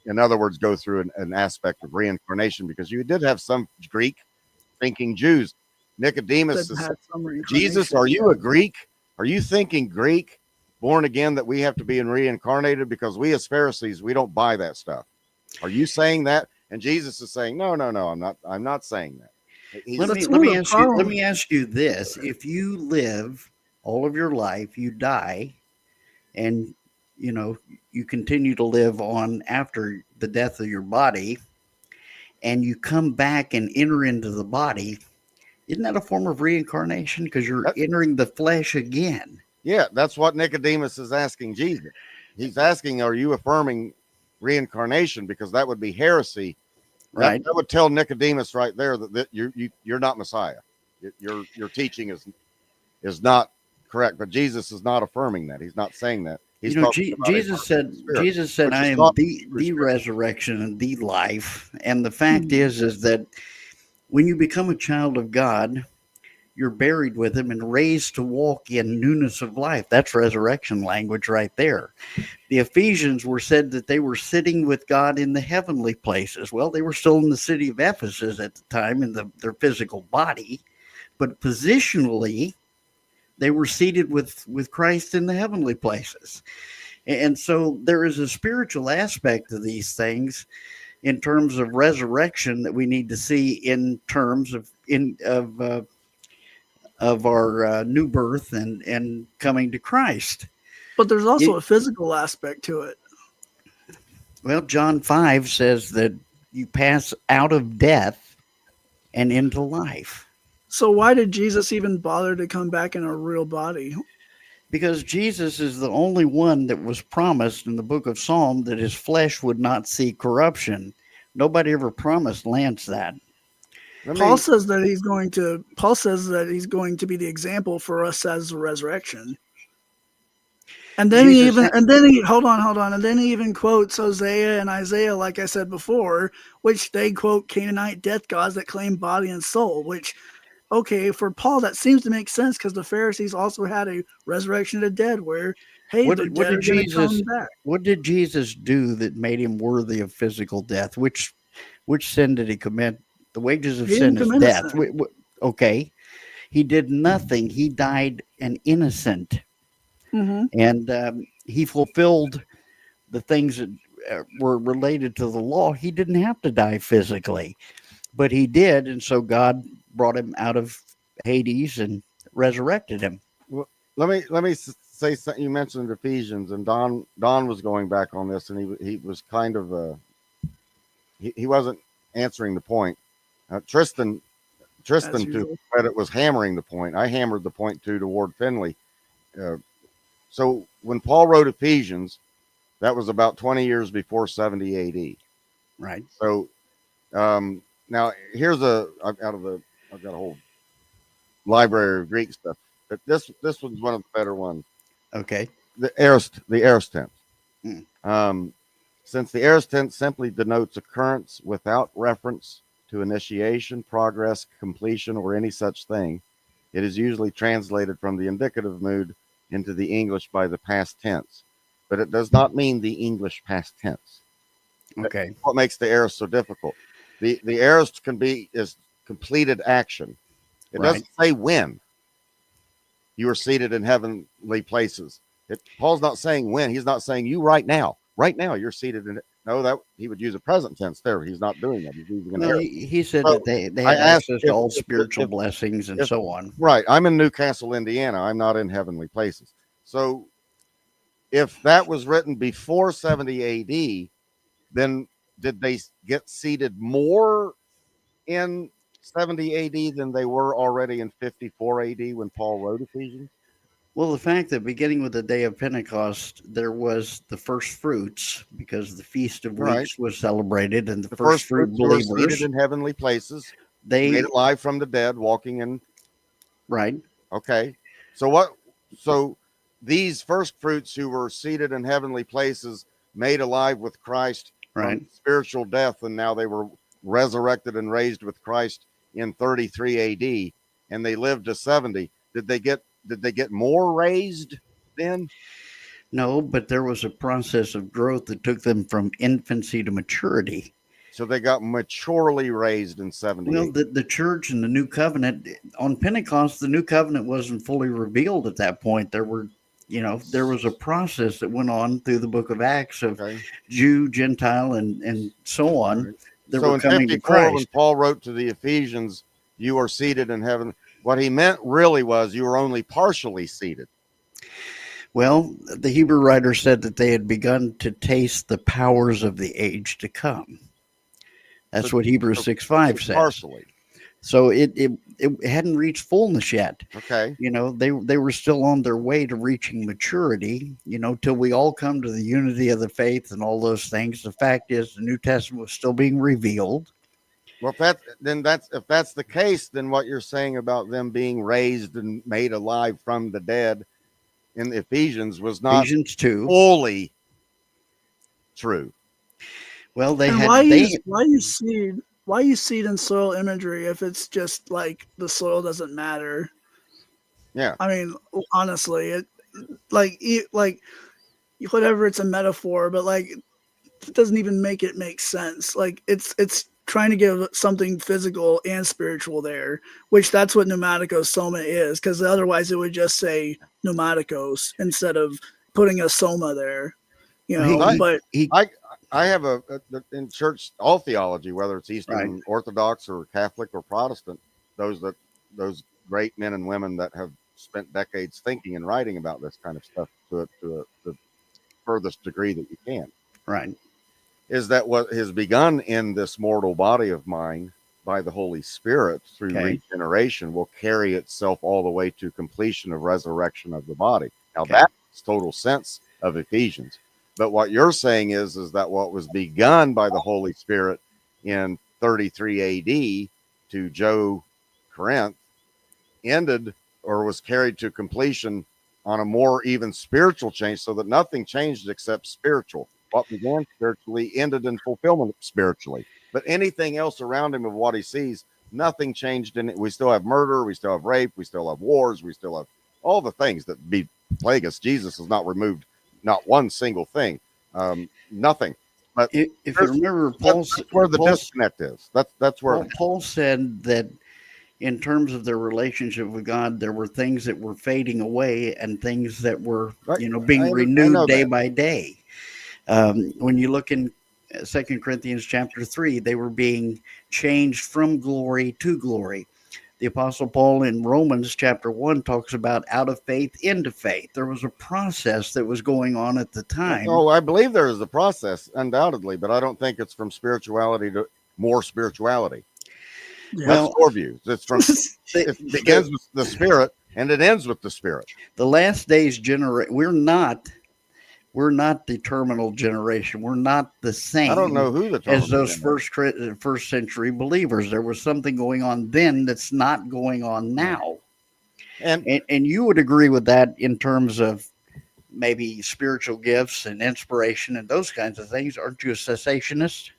in other words, go through an aspect of reincarnation? Because you did have some Greek thinking Jews. That Nicodemus is had saying, some Jesus, reincarnation. are you Yeah. a Greek? Are you thinking Greek, born again, that we have to be reincarnated? Because we as Pharisees, we don't buy that stuff. Are you saying that? And Jesus is saying, no, no, no, I'm not. I'm not saying that. Let He's me That's let one of me the ask you let problems. me ask you this: if you live all of your life, you die, and you know you continue to live on after the death of your body, and you come back and enter into the body, isn't that a form of reincarnation? Because you're that, entering the flesh again. yeah, that's what Nicodemus is asking Jesus. He's asking, are you affirming reincarnation? Because that would be heresy. That Right. that would tell Nicodemus right there that you're not Messiah. Your teaching is not correct. But Jesus is not affirming that. He's not saying that. He's talking about a Jesus person said, of the spirit, which "I is am taught through the scripture. resurrection and the life." And the fact Mhm. is that when you become a child of God, you're buried with Him and raised to walk in newness of life. That's resurrection language right there. The Ephesians were said that they were sitting with God in the heavenly places. Well, they were still in the city of Ephesus at the time in their physical body, but positionally, they were seated with Christ in the heavenly places. And so there is a spiritual aspect to these things in terms of resurrection that we need to see in terms of our new birth and coming to Christ. But there's also It, a physical aspect to it. well, John 5 says that you pass out of death and into life. So why did Jesus even bother to come back in a real body? Because Jesus is the only one that was promised in the book of Psalm that his flesh would not see corruption. Nobody ever promised Lance that. Let Paul me. says that he's going to. Paul says that he's going to be the example for us as the resurrection. And then he Jesus, even, and then he, hold on, and then he even quotes Hosea and Isaiah, like I said before, which they quote Canaanite death gods that claim body and soul. Which, okay, for Paul that seems to make sense because the Pharisees also had a resurrection of the dead, where hey, the what dead are did going to Jesus come back. what did Jesus do that made him worthy of physical death? Which sin did he commit? The wages of He didn't sin is commit a death. sin. Okay, he did nothing. He died an innocent, Hmm. and he fulfilled the things that were related to the law. He didn't have to die physically, but he did, and so God brought him out of Hades and resurrected him. Well, let me say something. You mentioned Ephesians, and Don was going back on this, and he was kind of he wasn't answering the point. Tristan as to usual. credit was hammering the point. I hammered the point too toward Finley. So when Paul wrote Ephesians, that was about 20 years before 70 AD. Right. So now here's I've got a whole library of Greek stuff, but this was one of the better ones. Okay. The aorist tense. Hmm. Since the aorist tense simply denotes occurrence without reference to initiation, progress, completion, or any such thing, it is usually translated from the indicative mood into the English by the past tense, but it does not mean the English past tense. Okay. That's what makes the aorist so difficult. The aorist is completed action. It Right. doesn't say when you are seated in heavenly places. Paul's not saying when. He's not saying you right now. Right now you're seated in it. No, that he would use a present tense there. He's not doing that. He's using an Well, aorist. he said So that they I had asked access to all if spiritual blessings and so on. right. I'm in Newcastle, Indiana. I'm not in heavenly places. So if that was written before 70 AD, then did they get seated more in 70 AD than they were already in 54 AD when Paul wrote Ephesians? Well, the fact that beginning with the day of Pentecost, there was the first fruits because the Feast of Right. Weeks was celebrated, and the The first first fruit fruits who were believers, seated in heavenly places, they made alive from the dead, walking in. right, Okay. So what? So these first fruits who were seated in heavenly places, made alive with Christ right. from spiritual death, and now they were resurrected and raised with Christ in 33 AD, and they lived to 70. Did they get more raised then? No, but there was a process of growth that took them from infancy to maturity. So they got maturely raised in 70 Well, AD. the church and the new covenant on Pentecost, the new covenant wasn't fully revealed at that point. There was a process that went on through the book of Acts of Okay. Jew, Gentile, and so on Right. that So were in coming to 54, when Christ. Paul wrote to the Ephesians, you are seated in heaven, what he meant really was you were only partially seated. Well, the Hebrew writer said that they had begun to taste the powers of the age to come. That's So, what Hebrews so 6:5 says. partially. So it hadn't reached fullness yet. Okay. They were still on their way to reaching maturity, till we all come to the unity of the faith and all those things. The fact is the New Testament was still being revealed. Well, if that's the case, then what you're saying about them being raised and made alive from the dead in Ephesians was not Ephesians 2. fully true. Well, they And had why use seed and soil imagery if it's just like the soil doesn't matter? Yeah. I mean, honestly, it like whatever, it's a metaphor, but like it doesn't even make sense. Like it's trying to give something physical and spiritual there, which that's what pneumaticos soma is, because otherwise it would just say pneumaticos instead of putting a soma there, but I have in church, all theology, whether it's Eastern Right. Orthodox or Catholic or Protestant, those great men and women that have spent decades thinking and writing about this kind of stuff to the furthest degree that you can, Right. is that what has begun in this mortal body of mine by the Holy Spirit through Okay. regeneration will carry itself all the way to completion of resurrection of the body. Now Okay. that makes total sense of Ephesians. But what you're saying is that what was begun by the Holy Spirit in 33 AD to Joe Corinth ended or was carried to completion on a more even spiritual change, so that nothing changed except spiritual. What began spiritually ended in fulfillment spiritually. But anything else around him of what he sees, nothing changed in it. We still have murder, we still have rape, we still have wars, we still have all the things that plague us. Jesus has not removed not one single thing, nothing. But If you remember, that's where the disconnect is. That's where Paul said that in terms of their relationship with God, there were things that were fading away and things that were, right, being I renewed know day that. by day. When you look in 2 Corinthians chapter 3, they were being changed from glory to glory. The Apostle Paul in Romans chapter 1 talks about out of faith into faith. There was a process that was going on at the time. Oh, I believe there is a process, undoubtedly, but I don't think it's from spirituality to more spirituality. Yeah. That's your view. It's from it begins with the spirit and it ends with the spirit. The last days generation, we're not the terminal generation. We're not the same. I don't know who the as terminal those first century believers. There was something going on then that's not going on now. And you would agree with that in terms of maybe spiritual gifts and inspiration and those kinds of things. Aren't you a cessationist?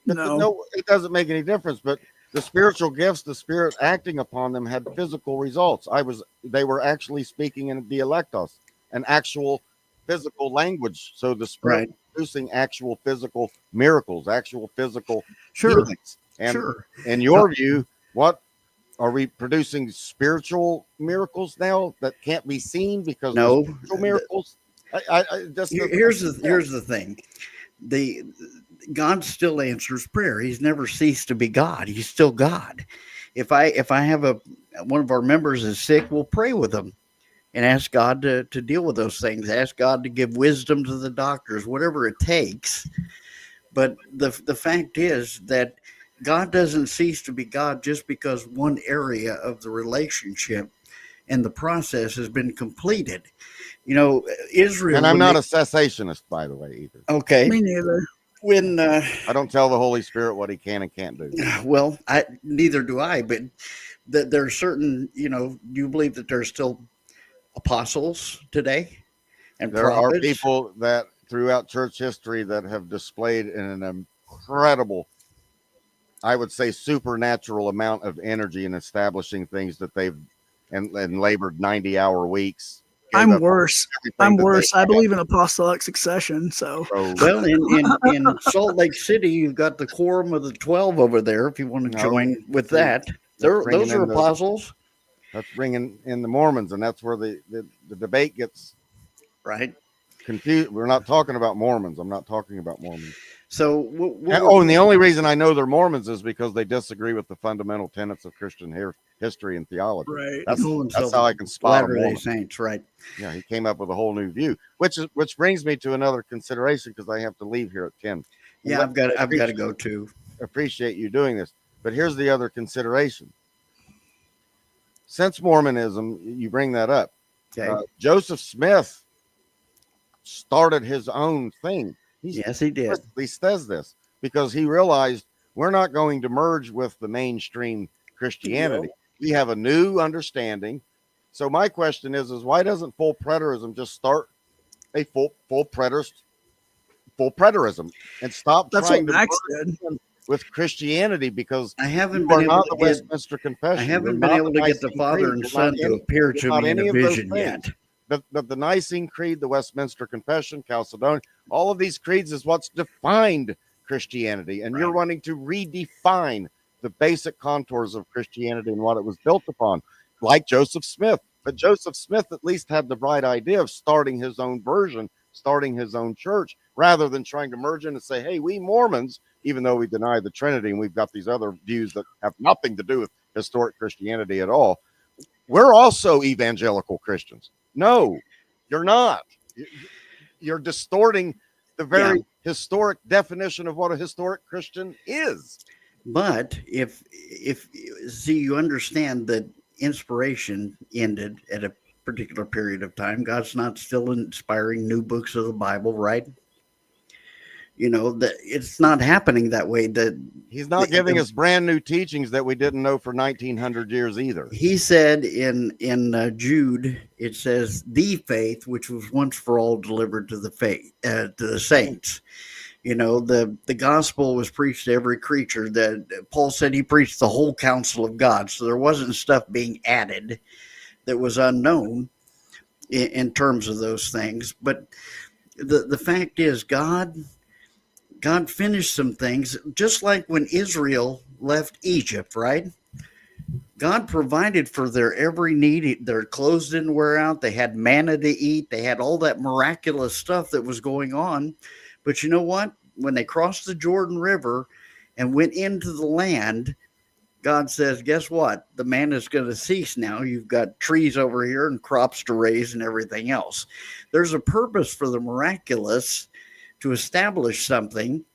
No, it doesn't make any difference. But the spiritual gifts, the spirit acting upon them had physical results. They were actually speaking in dialectos, an actual physical language. So the spirit producing actual physical miracles, actual physical healings. And in your view, what are we producing spiritual miracles now that can't be seen because no spiritual miracles? Here's the thing. God still answers prayer. He's never ceased to be God. He's still God. If I have one of our members is sick, we'll pray with them and ask God to deal with those things. Ask God to give wisdom to the doctors, whatever it takes. But the fact is that God doesn't cease to be God just because one area of the relationship and the process has been completed. You know, Israel. And I'm not a cessationist, by the way, either. Okay. Me neither. When I don't tell the Holy Spirit what he can and can't do. Well, neither do I, but there are certain, do you believe that there's still apostles today and there prophets? Are people that throughout church history that have displayed an incredible, I would say, supernatural amount of energy in establishing things that they've and labored 90-hour weeks. I'm worse. I believe in apostolic succession. So well, in Salt Lake City, you've got the quorum of the 12 over there. If you want to join with that, those are apostles. That's bringing in the Mormons, and that's where the debate gets confused. We're not talking about Mormons. I'm not talking about Mormons. So, and the only reason I know they're Mormons is because they disagree with the fundamental tenets of Christian history and theology. Right. That's how I can spot Latter-day Saints. Right. Yeah, he came up with a whole new view, which brings me to another consideration because I have to leave here at 10. Yeah, I've got to go too. Appreciate you doing this, but here's the other consideration. Since Mormonism, you bring that up. Okay. Joseph Smith started his own thing. Yes, he did. He says this because he realized we're not going to merge with the mainstream Christianity. We have a new understanding. So my question is why doesn't full preterism just start a full preterism and stop trying to merge with Christianity? Because I haven't been able to get Westminster Confession. I haven't been able to get the Father and Son to appear to me in a vision yet. But the Nicene Creed, the Westminster Confession, Chalcedon, all of these creeds is what's defined Christianity. And you're wanting to redefine the basic contours of Christianity and what it was built upon, like Joseph Smith. But Joseph Smith at least had the bright idea of starting his own version, starting his own church, rather than trying to merge in and say, hey, we Mormons, even though we deny the Trinity and we've got these other views that have nothing to do with historic Christianity at all, we're also evangelical Christians. No, you're not. You're distorting the very historic definition of what a historic Christian is. But if you understand that inspiration ended at a particular period of time, God's not still inspiring new books of the Bible, right? That it's not happening that way. That he's not giving us brand new teachings that we didn't know for 1900 years either. He said in Jude, it says the faith which was once for all delivered to the to the saints. The gospel was preached to every creature. That Paul said he preached the whole counsel of God. So there wasn't stuff being added that was unknown in terms of those things. But the fact is, God finished some things, just like when Israel left Egypt, right? God provided for their every need. Their clothes didn't wear out. They had manna to eat. They had all that miraculous stuff that was going on. But you know what? When they crossed the Jordan River and went into the land, God says, guess what? The manna is going to cease now. You've got trees over here and crops to raise and everything else. There's a purpose for the miraculous to establish something.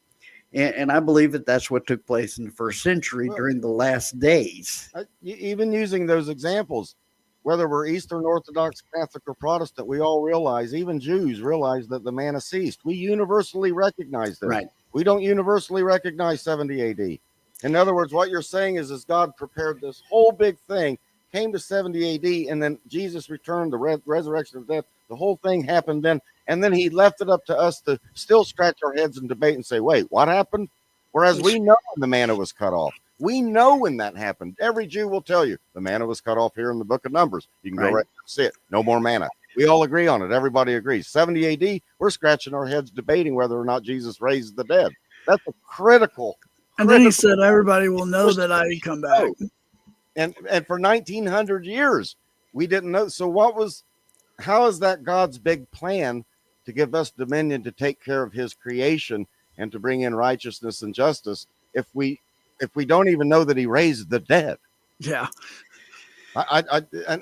And I believe that that's what took place in the first century during the last days. Even using those examples, whether we're Eastern Orthodox, Catholic, or Protestant, we all realize, even Jews realize, that the manna ceased. We universally recognize this. Right. We don't universally recognize 70 AD. In other words, what you're saying is God prepared this whole big thing, came to 70 AD, and then Jesus returned, the resurrection of death. The whole thing happened then. And then he left it up to us to still scratch our heads and debate and say, wait, what happened? Whereas we know when the manna was cut off. We know when that happened. Every Jew will tell you the manna was cut off here in the book of Numbers. You can go right and see it. No more manna. We all agree on it. Everybody agrees. 70 AD, we're scratching our heads debating whether or not Jesus raised the dead. That's a critical. And then he said, everybody will know that I come back. And for 1900 years, we didn't know. So how is that God's big plan to give us dominion to take care of his creation and to bring in righteousness and justice if we don't even know that he raised the dead? Yeah.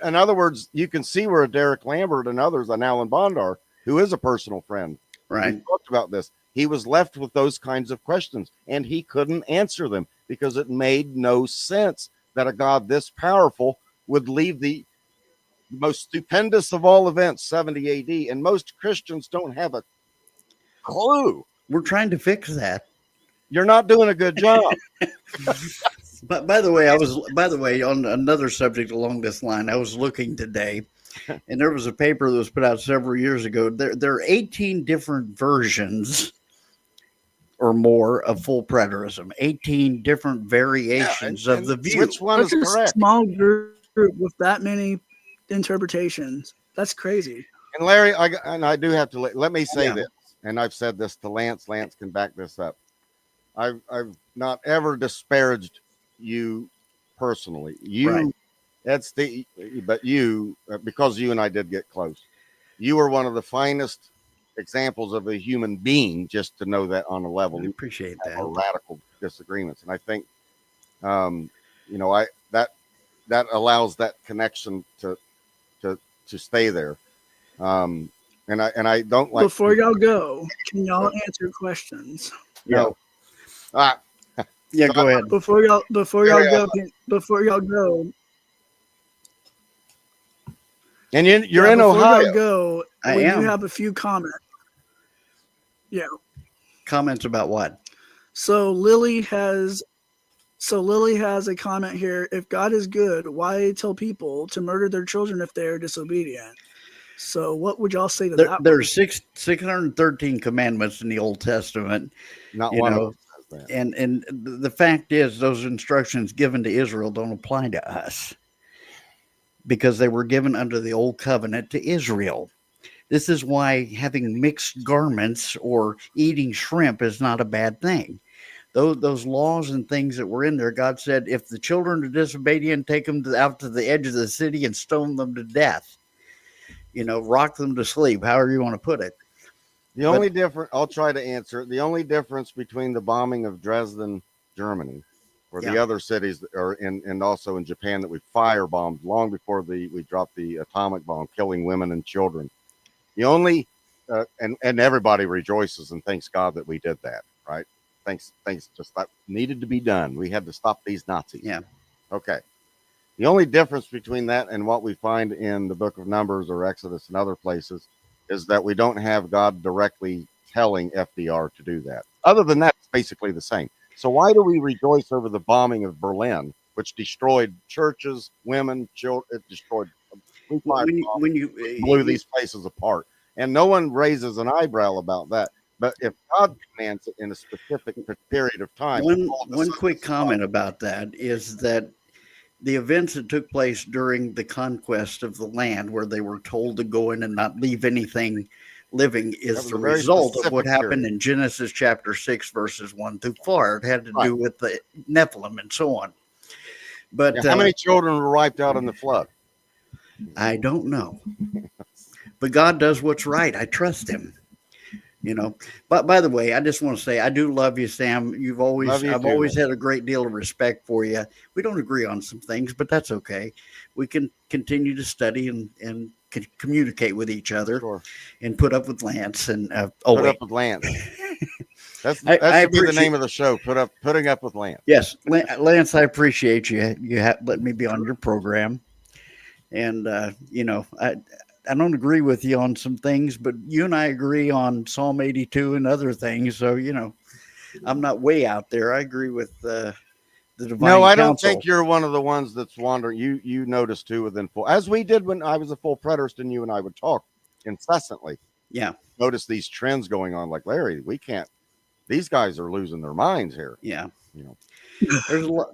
In other words, you can see where Derek Lambert and others, and Alan Bondar, who is a personal friend, right, talked about this. He was left with those kinds of questions, and he couldn't answer them because it made no sense that a God this powerful would leave the most stupendous of all events, 70 AD, and most Christians don't have a clue. We're trying to fix that. You're not doing a good job. But by the way, on another subject along this line, I was looking today, and there was a paper that was put out several years ago. There are 18 different versions or more of full preterism, 18 different variations of the view. Which one is correct? A small group with that many interpretations. That's crazy. And Larry, I do have to let me say this, and I've said this to Lance. Lance can back this up. I've not ever disparaged you personally. Because you and I did get close. You were one of the finest examples of a human being, just to know that on a level. I appreciate that. Or radical disagreements, and I think, that allows that connection to stay there. And I don't like. Before y'all go, can y'all answer questions? Yeah. Yeah, go ahead. Before y'all go. And you're in Ohio. Go, I do am. A few comments. Yeah. Comments about what? So Lily has a comment here. If God is good, why tell people to murder their children if they are disobedient? So what would y'all say to that? There's 613 commandments in the Old Testament. Not one of them says that. And the fact is, those instructions given to Israel don't apply to us because they were given under the Old Covenant to Israel. This is why having mixed garments or eating shrimp is not a bad thing. Those laws and things that were in there, God said, if the children are disobedient, take them out to the edge of the city and stone them to death. Rock them to sleep, however you want to put it. Only difference, I'll try to answer it. The only difference between the bombing of Dresden, Germany, or the other cities that are and also in Japan that we firebombed long before we dropped the atomic bomb, killing women and children. The only and everybody rejoices and thanks God that we did that, right? Thanks, just that needed to be done. We had to stop these Nazis. Yeah. Okay. The only difference between that and what we find in the book of Numbers or Exodus and other places is that we don't have God directly telling FDR to do that. Other than that, it's basically the same. So why do we rejoice over the bombing of Berlin, which destroyed churches, women, children? It destroyed. Blew these places apart, and no one raises an eyebrow about that. But if God commands it in a specific period of time, one quick comment about that is that the events that took place during the conquest of the land, where they were told to go in and not leave anything living, is the result of what happened in Genesis chapter 6, verses 1 through 4. It had to do with the Nephilim and so on. But how many children were wiped out in the flood? I don't know. But God does what's right. I trust him. you know. But by the way, I just want to say I do love you, Sam. Love you I've too, always man. had a great deal of respect for you. We don't agree on some things, but that's okay. We can continue to study and can communicate with each other Sure. and put up with Lance. And Put wait, up with Lance. I That should be the appreciate. name of the show. Putting up with Lance. Yes, Lance, I appreciate you. Let me be on your program, and you know, I don't agree with you on some things, but you and I agree on Psalm 82 and other things. So you know, I'm not way out there. I agree with the No, divine I don't think counsel. you're one of the ones that's wandering. You noticed too within full, as we did when I was a full preterist, and you and I would talk incessantly. Yeah, Notice these trends going on. Like Larry, we can't. These guys are losing their minds here. yeah. You know.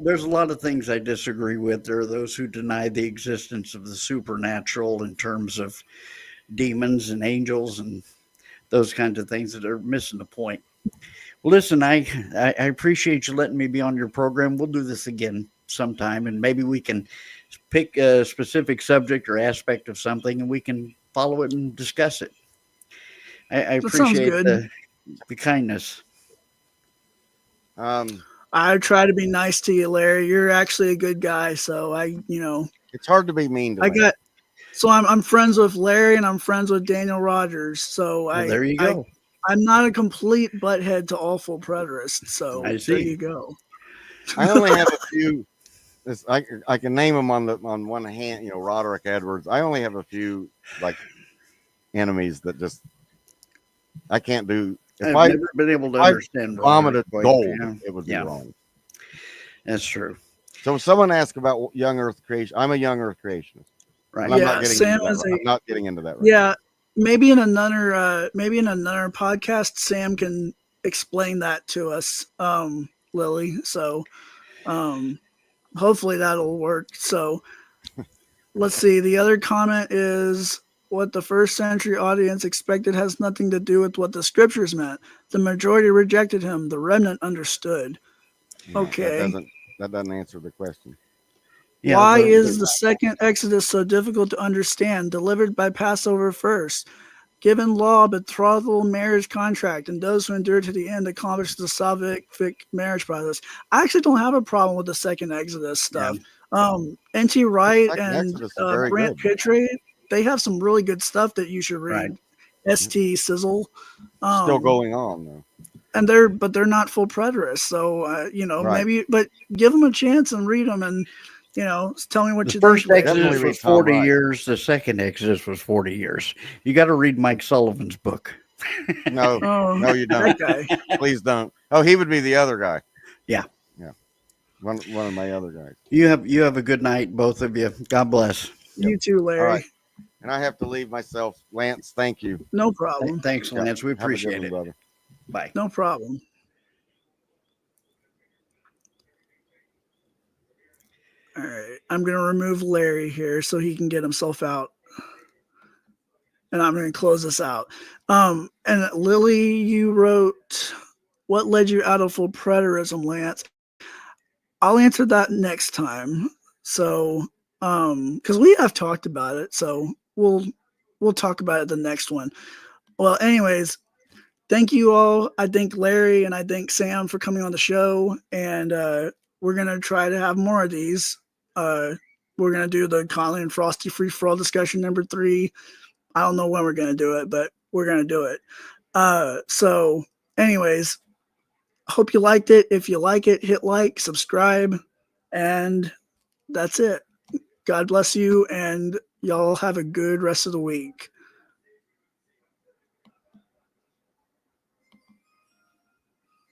There's a lot of things I disagree with. There are those who deny the existence of the supernatural in terms of demons and angels and those kinds of things that are missing the point. Well, listen, I appreciate you letting me be on your program. We'll do this again sometime, and maybe we can pick a specific subject or aspect of something, and we can follow it and discuss it. I That sounds appreciate good. the kindness. I try to be nice to you, Larry. You're actually a good guy. So It's hard to be mean to I me. got, so I'm friends with Larry and I'm friends with Daniel Rogers. So Well, there you go. I'm not a complete butthead to awful preterists. So I there see. you go. I only have a few. I can name them on one hand. You know, Roderick Edwards. I only have a few like enemies that just I can't do. If I've I never been able to I understand vomited Roderick gold, yeah. it would be Yeah. wrong. That's true. So if someone asks about young Earth creation, I'm a young Earth creationist. Right. And I'm Yeah, not getting Sam into that. is I'm not getting into that right Yeah, maybe in another podcast, Sam can explain that to us, Lily. So hopefully that'll work. So let's see. The other comment is what the first century audience expected has nothing to do with what the scriptures meant. The majority rejected him. The remnant understood. now. Okay. That doesn't answer the question. Yeah. Why is the second Exodus so difficult to understand? Delivered by Passover first. Given law, betrothal, marriage contract, and those who endure to the end accomplish the salvific marriage process. I actually don't have a problem with the second Exodus stuff. N.T. Wright Second and Exodus is very Brant good. Pitre, they have some really good stuff that you should read. Right. St. Sizzle. Still going on though. And they're not full preterists. So, Right. maybe, but give them a chance and read them and, tell me what The you first think. Definitely Exodus read was Tom 40 Wright. years. The second Exodus was 40 years. You got to read Mike Sullivan's book. No, Oh, no, you that don't. guy. Please don't. Oh, he would be the other guy. Yeah. Yeah. One of my other guys. You have a good night, both of you. God bless. You too, Larry. All right. And I have to leave myself. Lance, thank you. No problem. Thanks, Yeah. Lance. We Have a good appreciate one, it. brother. Bye. No problem. All right. I'm going to remove Larry here so he can get himself out. And I'm going to close this out. And Lily, you wrote, what led you out of full preterism, Lance? I'll answer that next time. So, because we have talked about it. So we'll talk about it the next one. Well, anyways, thank you all. I thank Larry and I thank Sam for coming on the show. And we're going to try to have more of these. We're going to do the Conley and Frosty free for all discussion number 3. I don't know when we're going to do it, but we're going to do it. So anyways, hope you liked it. If you like it, hit like, subscribe, and that's it. God bless you. And y'all have a good rest of the week.